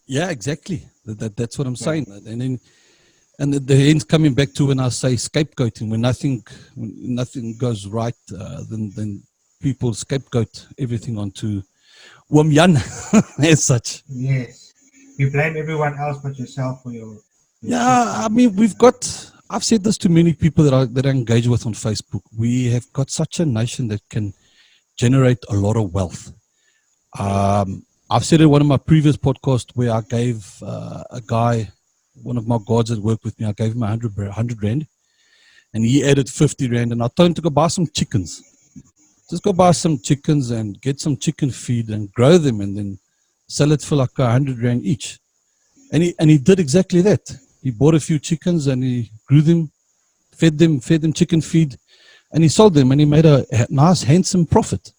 Yeah, exactly. That's what I'm saying. And the end's coming back to when I say scapegoating. When nothing goes right, then people scapegoat everything onto Wamyan as such. Yes, you blame everyone else but yourself for your. Yeah, I mean, I've said this to many people that I engage with on Facebook. We have got such a nation that can generate a lot of wealth. I've said in one of my previous podcasts where I gave a guy, one of my guards that worked with me, I gave him 100 rand, and he added 50 rand, and I told him to go buy some chickens. Just go buy some chickens and get some chicken feed and grow them, and then sell it for like 100 rand each. And he did exactly that. He bought a few chickens and he grew them, fed them chicken feed, and he sold them, and he made a nice, handsome profit.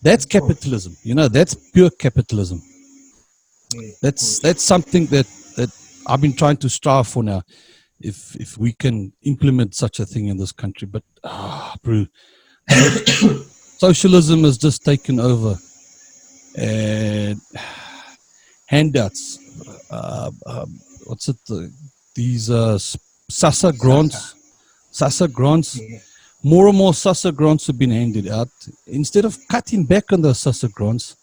That's capitalism. That's pure capitalism. That's something that I've been trying to strive for now. If we can implement such a thing in this country, but bro, socialism has just taken over, and handouts. What's it? These SASSA grants. SASSA grants. Yeah. More and more SASSA grants have been handed out instead of cutting back on those SASSA grants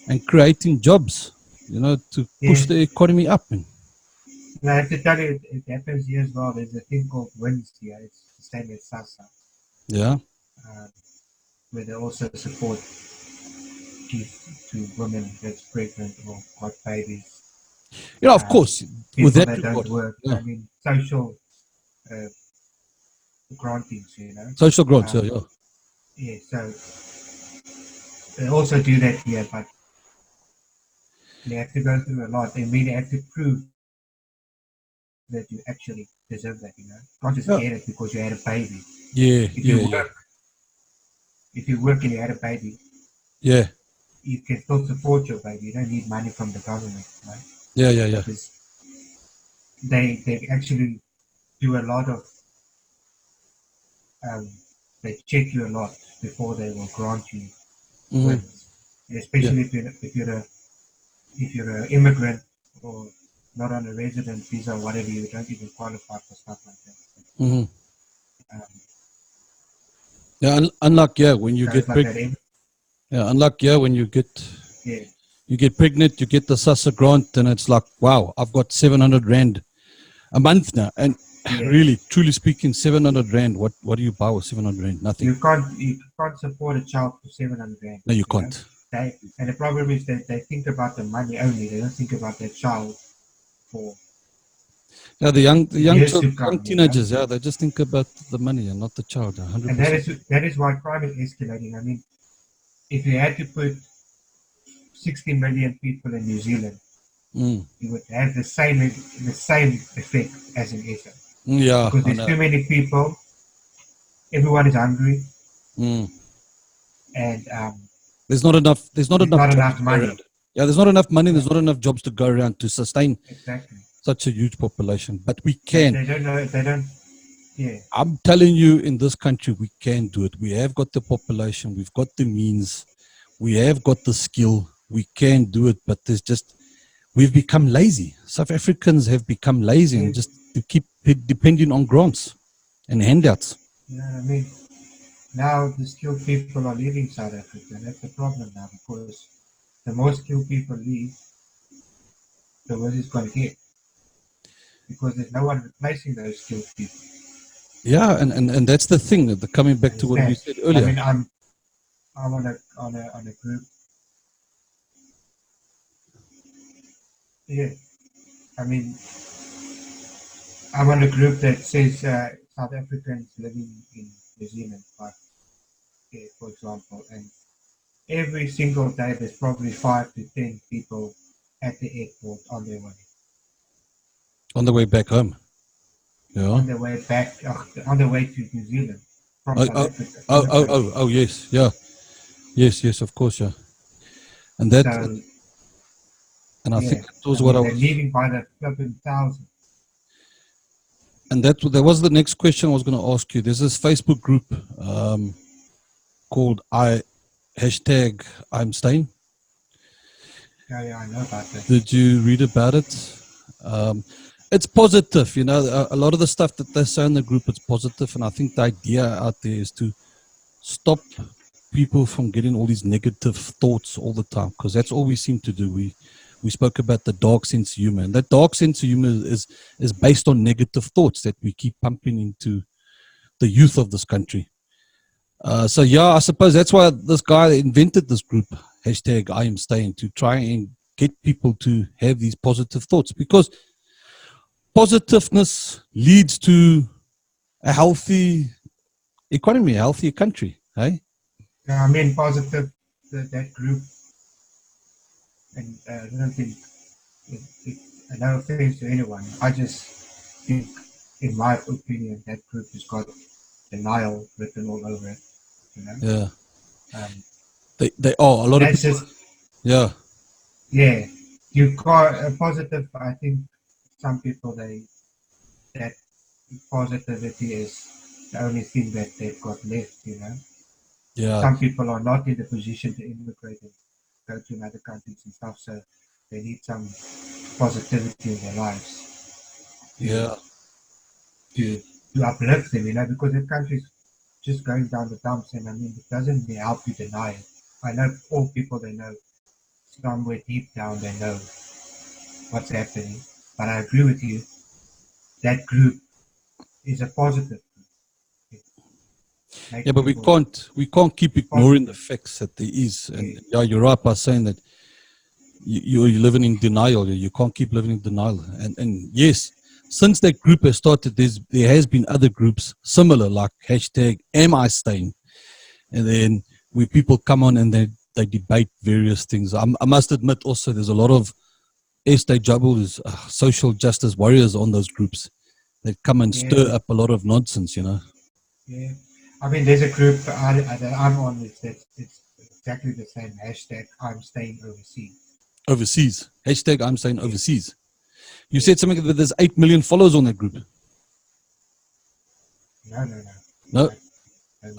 and creating jobs, to push the economy up. I have to tell you, it happens here as well. There's a thing called WINS here. It's the same as SASSA. Yeah. Where they also support to women that's pregnant or got babies. Yeah, of course. With that don't work. Yeah. I mean, social grantings, Social grants, yeah. Yeah, so they also do that here, but they have to go through a lot. They really have to prove that you actually deserve that, Not just get it because you had a baby. Yeah, if you work and you had a baby. Yeah. you can still support your baby. You don't need money from the government, right? Yeah. Because they actually do a lot of they check you a lot before they will grant you Hmm. permits. Yeah. Especially if you're an immigrant or not on a resident visa or whatever, you don't even qualify for stuff like that. Hmm. Um, Yeah. Unlike yeah, when you so get it's like that. yeah, unlike yeah, when Yeah, you get pregnant, you get the SASSA grant, and it's like, wow, I've got 700 rand a month now. And yeah. really, truly speaking, 700 rand. What do you buy with 700 rand? Nothing. You can't support a child for 700 rand. No, you You know, can't. and the problem is that they think about the money only. They don't think about their child for Yeah, the years to young come. You know, teenagers, yeah, they just think about the money and not the child. and 100%. that is why crime is escalating. I mean, if you had to put 60 million people in New Zealand, Mm. you would have the same effect as in SA Yeah, because I there's know. too many people. Everyone is hungry, Mm. and There's not enough. There's not there's enough not jobs enough to go money. around. Yeah, there's not enough money. Yeah, There's not enough jobs to go around to sustain exactly. such a huge population. But we They, can. they don't know. They don't. Yeah, I'm telling you, in this country, we can do it. We have got the population. We've got the means. We have got the skill. We can do it. But there's just we've become lazy. South Africans have become lazy yeah. and just to keep depending on grants and handouts. You know what I mean? Now the skilled people are leaving South Africa. That's the problem now because the more skilled people leave, the worse it's going to get because there's no one replacing those skilled people. Yeah, and that's the thing. The coming back And to it's what we sad. said I earlier. mean, I'm on a group. Yeah, I mean, I'm on a group that says South Africans living in New Zealand, like, yeah, for example, and every single day there's probably 5 to 10 people at the airport On the way back home. Yeah. on their way back, on their way to New Zealand from Oh, South oh, Africa, from oh, the oh, oh, country. oh, yes, yeah, yes, of course, yeah, and that, So and I think yeah, that was I what mean I they're was, leaving by the flipping thousands. and that was the next question I was going to ask you. There's this Facebook group called I hashtag I'm staying. Yeah, I know about that. Did you read about it? Um, it's positive, you know. A lot of the stuff that they say in the group, it's positive, and I think the idea out there is to stop people from getting all these negative thoughts all the time, because that's all we seem to do. We spoke about the dark sense of humor, and that dark sense of humor is based on negative thoughts that we keep pumping into the youth of this country. So yeah, I suppose that's why this guy invented this group, hashtag I am staying, to try and get people to have these positive thoughts, because positiveness leads to a healthy economy, a healthier country. Hey? Yeah, I mean positive that group, and I don't think it, no offense to anyone. I just think, in my opinion, that group has got denial written all over it. You know, Yeah. um, They are a lot of that's people. just Yeah, yeah. You got a positive. I think some people that positivity is the only thing that they've got left. You know, yeah, some people are not in the position to immigrate and go to other countries and stuff, so they need some positivity in their lives to yeah, to to uplift them. You know, because the country's just going down the dumps, and I mean, it doesn't help you deny it. I know all people they know somewhere deep down they know what's happening, but I agree with you. That group is a positive group. It yeah. makes But people we can't keep ignoring the positive. facts that there is. Yeah, And yeah, you're right by saying that you're living in denial. You can't keep living in denial. And yes, since that group has started, there has been other groups similar, like hashtag Am I Staying, and then where people come on and they debate various things. I must admit also, there's a lot of estate jabbles, social justice warriors on those groups that come and yeah, stir up a lot of nonsense. You know. yeah. I mean, there's a group that I'm on. It's exactly the same hashtag. I'm staying overseas. Overseas. Hashtag I'm staying overseas. You said something that there's 8 million followers on that group. No. No.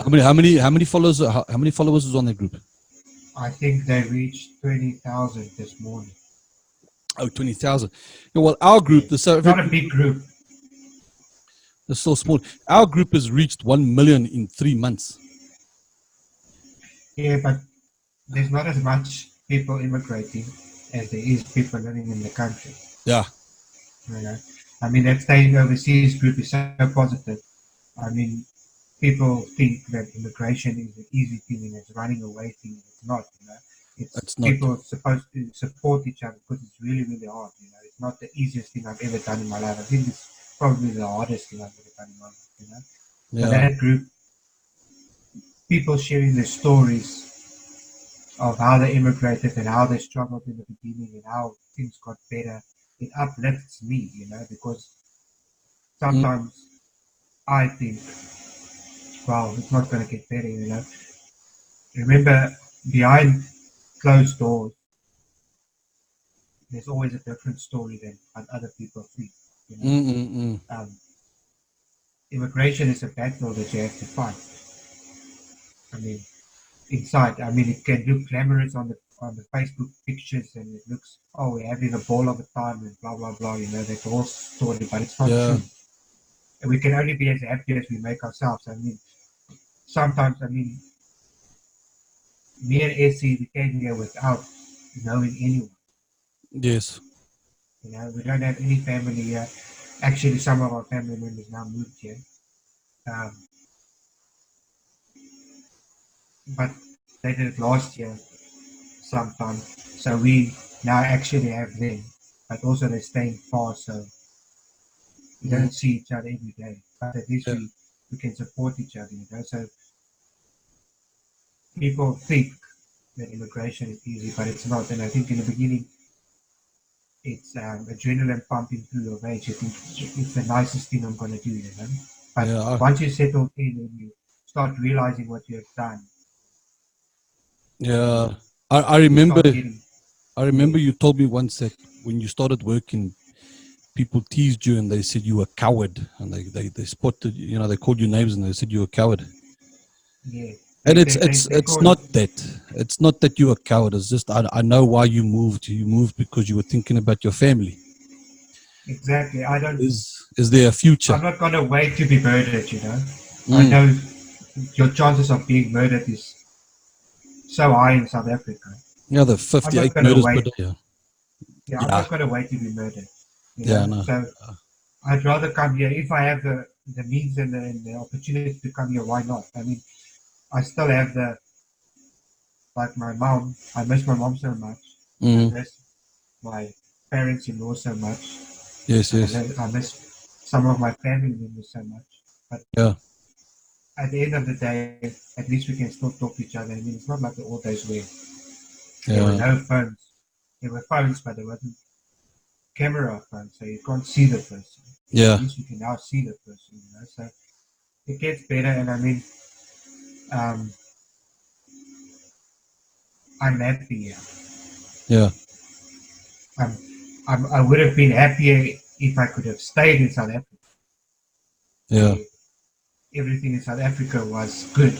How many followers? How many followers is on that group? I think they reached 20,000 this morning. Oh, 20,000. Yeah, well, our group, the South Not a African big group. is so small. Our group has reached 1 million in 3 months. Yeah, but there's not as much people immigrating as there is people living in the country. Yeah. You know, I mean, that staying overseas group is so positive. I mean, people think that immigration is an easy thing and it's running away thing. It's not. You know, it's not. people supposed to support each other because it's really, really hard. You know, it's not the easiest thing I've ever done in my life. I think it's probably the hardest thing I've ever done in my life. You know, Yeah. but that group, people sharing their stories of how they immigrated and how they struggled in the beginning and how things got better. It uplifts me, you know, because sometimes I think, wow, it's not going to get better, you know. Remember, behind closed doors, there's always a different story than what other people think, you know. Immigration is a battle that you have to fight. I mean, inside, I mean, it can look glamorous on the Facebook pictures, and it looks, oh, we're having a ball of a time and blah blah blah. You know, that whole story, but it's not true. And we can only be as happy as we make ourselves. I mean, sometimes, I mean, me and Essie, we came here without knowing anyone. Yes. You know, we don't have any family here. Actually, some of our family members now moved here. But they did it last year sometime. So we now actually have them. But also they're staying far, so we don't see each other every day. But at least we can support each other, you know. So people think that immigration is easy, but it's not. And I think in the beginning, it's adrenaline pumping through your veins. You think it's the nicest thing I'm going to do, you know. But once you settle in and you start realizing what you have done. Yeah. I remember you told me once that when you started working, people teased you and they said you were a coward, and they spotted, you know, they called you names and they said you were a coward. Yeah. And it's not that. It's not that you're a coward. It's just I know why you moved. You moved because you were thinking about your family. Exactly. I don't. Is there a future? I'm not gonna wait to be murdered. You know. I know your chances of being murdered is so high in South Africa. Yeah, the 58 murders per day. Yeah, I'm not gonna wait to be murdered. You know? Yeah, no. So I'd rather come here if I have the means and the opportunity to come here. Why not? I mean, I still have like my mom. I miss my mom so much. I miss my parents-in-law so much. Yes. I miss some of my family members so much. But at the end of the day, at least we can still talk to each other. I mean, it's not like the old days where there were no phones. There were phones, but there wasn't camera phones, so you can't see the person. Yeah. At least you can now see the person, you know. So it gets better, and I mean, I'm happy here. Yeah. I would have been happier if I could have stayed in South Africa. Yeah. Everything in South Africa was good.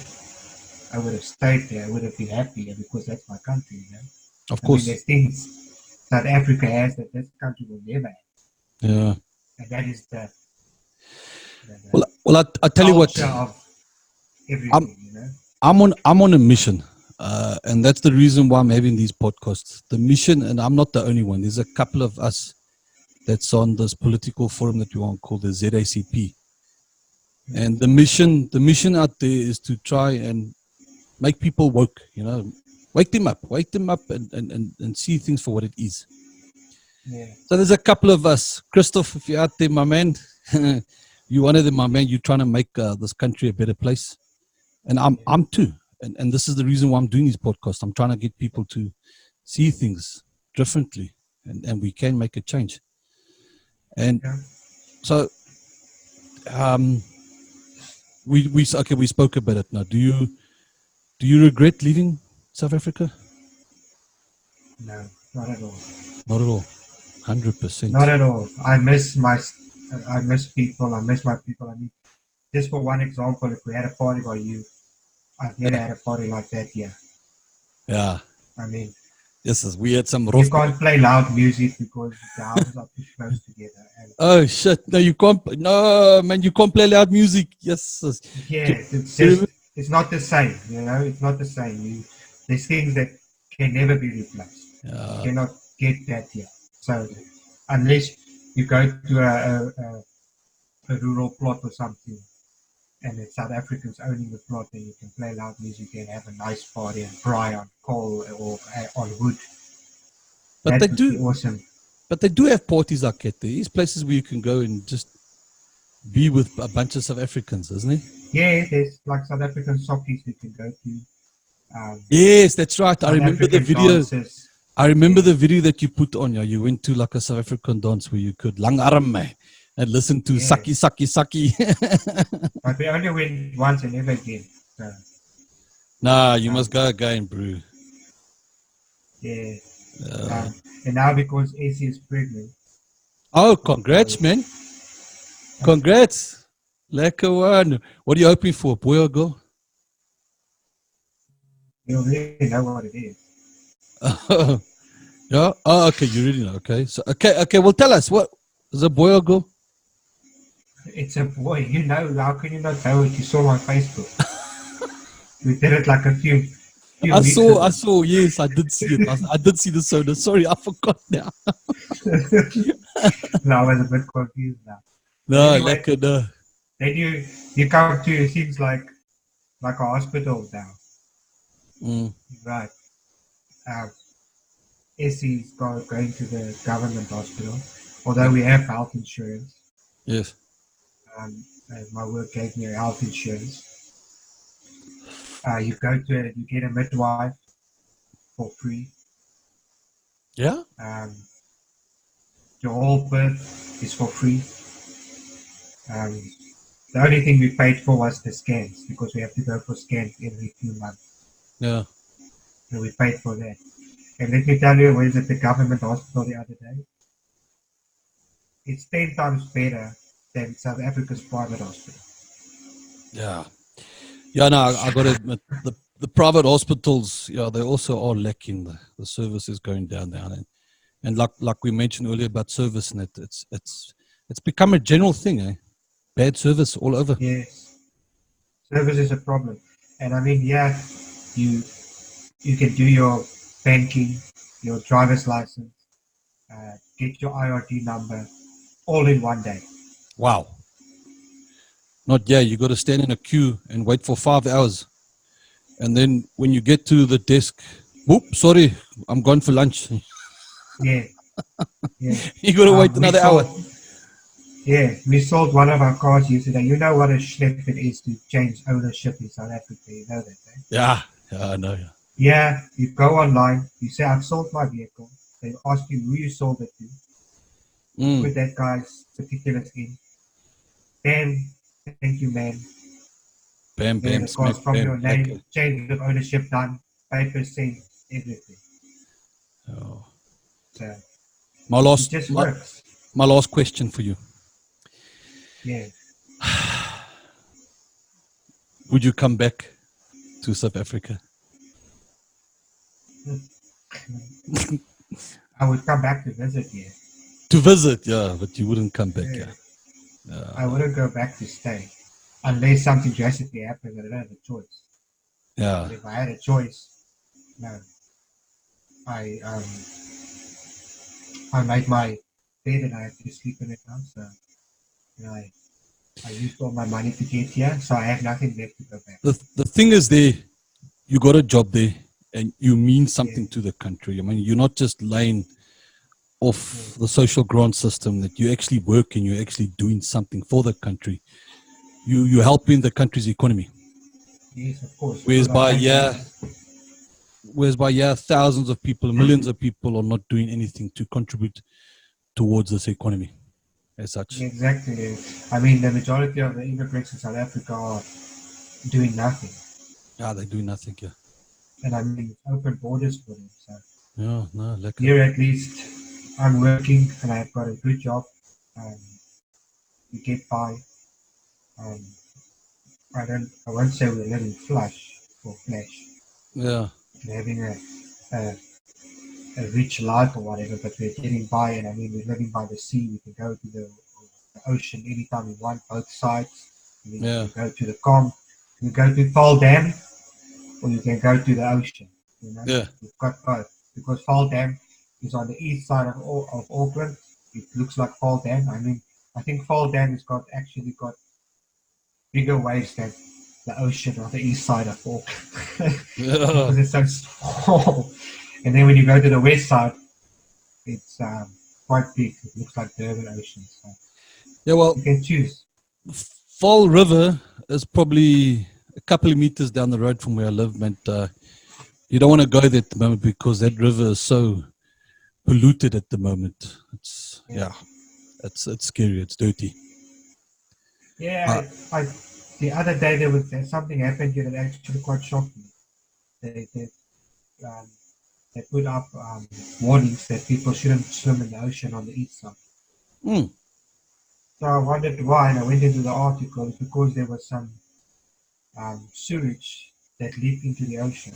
I would have stayed there. I would have been happier because that's my country, you know. Of course. I mean, there's things South Africa has that this country will never have. Yeah. And that is the well, I tell you what. Of everything, you know. I'm on a mission. And that's the reason why I'm having these podcasts. The mission, and I'm not the only one. There's a couple of us that's on this political forum that we want to call the ZACP. And the mission out there is to try and make people woke, you know, wake them up and see things for what it is. Yeah. So there's a couple of us. Christoph, if you're out there, my man, you're one of them, my man. You're trying to make this country a better place. And I'm too. And this is the reason why I'm doing these podcasts. I'm trying to get people to see things differently, and we can make a change. And so, we spoke about it now. Do you regret leaving South Africa? No, not at all. Not at all. 100%. Not at all. I miss people. I miss my people. I mean, just for one example, if we had a party by you, I've never had a party like that here. Yeah. I mean, We had some you rough. can't play loud music because the houses are too close together. And Oh shit! No, you can't. No, man, you can't play loud music. Yes. yeah, it's not the same. You know, it's not the same. There's things that can never be replaced. You cannot get that here. So unless you go to a rural plot or something, and it's South Africans owning the plot, then you can play loud music and have a nice party and fry on coal or on wood. But That they would do. be awesome. But they do have parties like that. There is places where you can go and just be with a bunch of South Africans, isn't it? Yeah, there's like South African sockies we can go to. Yes, that's right. I South remember the African video. dances. I remember the video that you put on. Yeah, you went to like a South African dance where you could lang arm and listen to Saki Saki Saki. But we only went once and never again. So, Nah, you must go again, bro. yeah. And now because AC is pregnant. Oh, congrats, man. Congrats. Lekker one. What are you hoping for, boy or girl? You already know what it is. Yeah. Oh, okay. You really know. Okay. So, okay. Well, tell us, what is a boy or girl? It's a boy. You know. How can you not know it? You saw my Facebook. We did it like a few I weeks saw. ago. Yes, I did see it. I did see the soda. Sorry, I forgot now. No, I was a bit confused now. No, Anyway, lekker. No. Then you come to things like a hospital now, right? Essie's going to the government hospital, although we have health insurance. Yes. My work gave me a health insurance. You get a midwife for free. Yeah. Your whole birth is for free. The only thing we paid for was the scans because we have to go for scans every few months. Yeah. So we paid for that. And let me tell you, I was at the government hospital the other day. It's 10 times better than South Africa's private hospital. Yeah. Yeah. No, I got to admit, the private hospitals, yeah, they also are lacking. The service is going down. And like we mentioned earlier about service, and it's become a general thing, eh? Bad service all over. Yes, service is a problem, and I mean, yeah, you can do your banking, your driver's license, get your IRD number, all in one day. Wow. Not you got to stand in a queue and wait for 5 hours, and then when you get to the desk, whoop, sorry, I'm gone for lunch. Yeah. You got to wait another hour. Yeah, we sold one of our cars yesterday. You know what a schlep it is to change ownership in South Africa. You know that, eh? Yeah, I know. Yeah, you go online. You say, I've sold my vehicle. They ask you who you sold it to. Put that guy's particulars in. Bam, thank you, man. Bam, Yeah, bam, the smack, car's from bam. your name, change of ownership done, papers sent, everything. Oh. So it just works. My last question for you. Yeah. Would you come back to South Africa? I would come back to visit, yeah. To visit, yeah, but you wouldn't come back, yeah. I wouldn't go back to stay unless something drastically happens and I don't have a choice. Yeah. But if I had a choice, no. I made my bed and I have to sleep in it now. So I used all my money to get here, so I have nothing left to go back. The thing is, you got a job there, and you mean something to the country. I mean, you're not just laying off the social grant system. That you actually work and you're actually doing something for the country. You're helping the country's economy. Yes, of course. Whereas by thousands of people, millions of people are not doing anything to contribute towards this economy as such. Exactly. I mean, the majority of the immigrants in South Africa are doing nothing. Yeah, they're doing nothing, yeah. And I mean, it's open borders for them. So Yeah, no, lekker. here at least, I'm working and I've got a good job. Um, we get by. Um, I won't say we're living flush or flesh Yeah, and having a, a rich life or whatever, but we're getting by. And I mean, we're living by the sea. We can go to the ocean anytime we want, both sides. I mean, yeah, you can go to the Kong, you can go to Fall Dam, or you can go to the ocean. You know, yeah. you've got both because Fall Dam is on the east side of Auckland. It looks like Fall Dam. I mean, I think Fall Dam has actually got bigger waves than the ocean on the east side of Auckland Yeah. because it's so small. And then when you go to the west side, it's quite big. It looks like Durban Ocean. So Yeah, well, you can choose. Fall River is probably a couple of meters down the road from where I live, but you don't want to go there at the moment because that river is so polluted at the moment. It's scary. It's dirty. Uh, Yeah, the other day there's something happened here that actually quite shocked me. They um, they put up warnings that people shouldn't swim in the ocean on the east side. mm, So I wondered why, and I went into the article. It's because there was some sewage that leaked into the ocean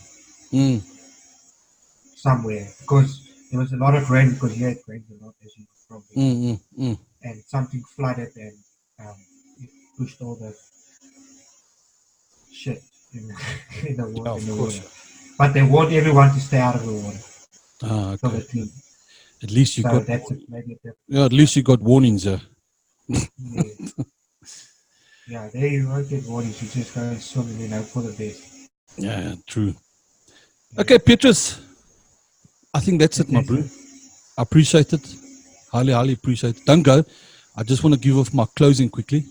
mm, somewhere because there was a lot of rain because here it rains a lot, as you probably know, mm. and something flooded and it pushed all the shit in the, in the water. Yeah, In of the course. water. But they want everyone to stay out of the water. Ah, So okay. the clean. At least you So got. that's maybe a difference. Yeah, at least you got warnings. Yeah. Yeah, there you won't get warnings. You just go and swim and hope for the best. Yeah, true. Yeah. Okay, Petrus. I think that's it, my That's bro. it. I appreciate it. Highly, highly appreciate it. Don't go. I just want to give off my closing quickly,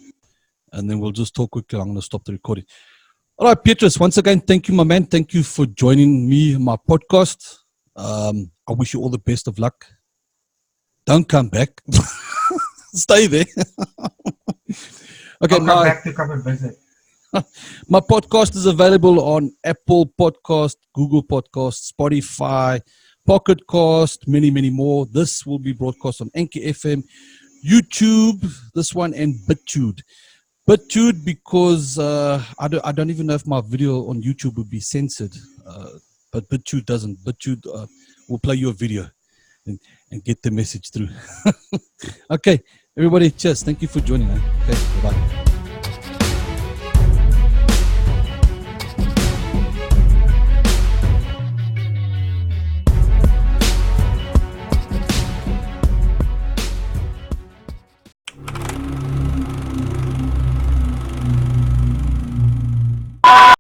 and then we'll just talk quickly. I'm going to stop the recording. All right, Petrus, once again, thank you, my man. Thank you for joining me in my podcast. I wish you all the best of luck. Don't come back. Stay there. Okay, I'll come back to come and visit. my podcast is available on Apple Podcast, Google Podcast, Spotify, Pocket Cast, many, many more. This will be broadcast on Anchor FM, YouTube, this one, and BitTube. BitTube because I don't even know if my video on YouTube would be censored, but BitTube doesn't. BitTube will play your video and get the message through. Okay, everybody, cheers. Thank you for joining. Okay, bye-bye.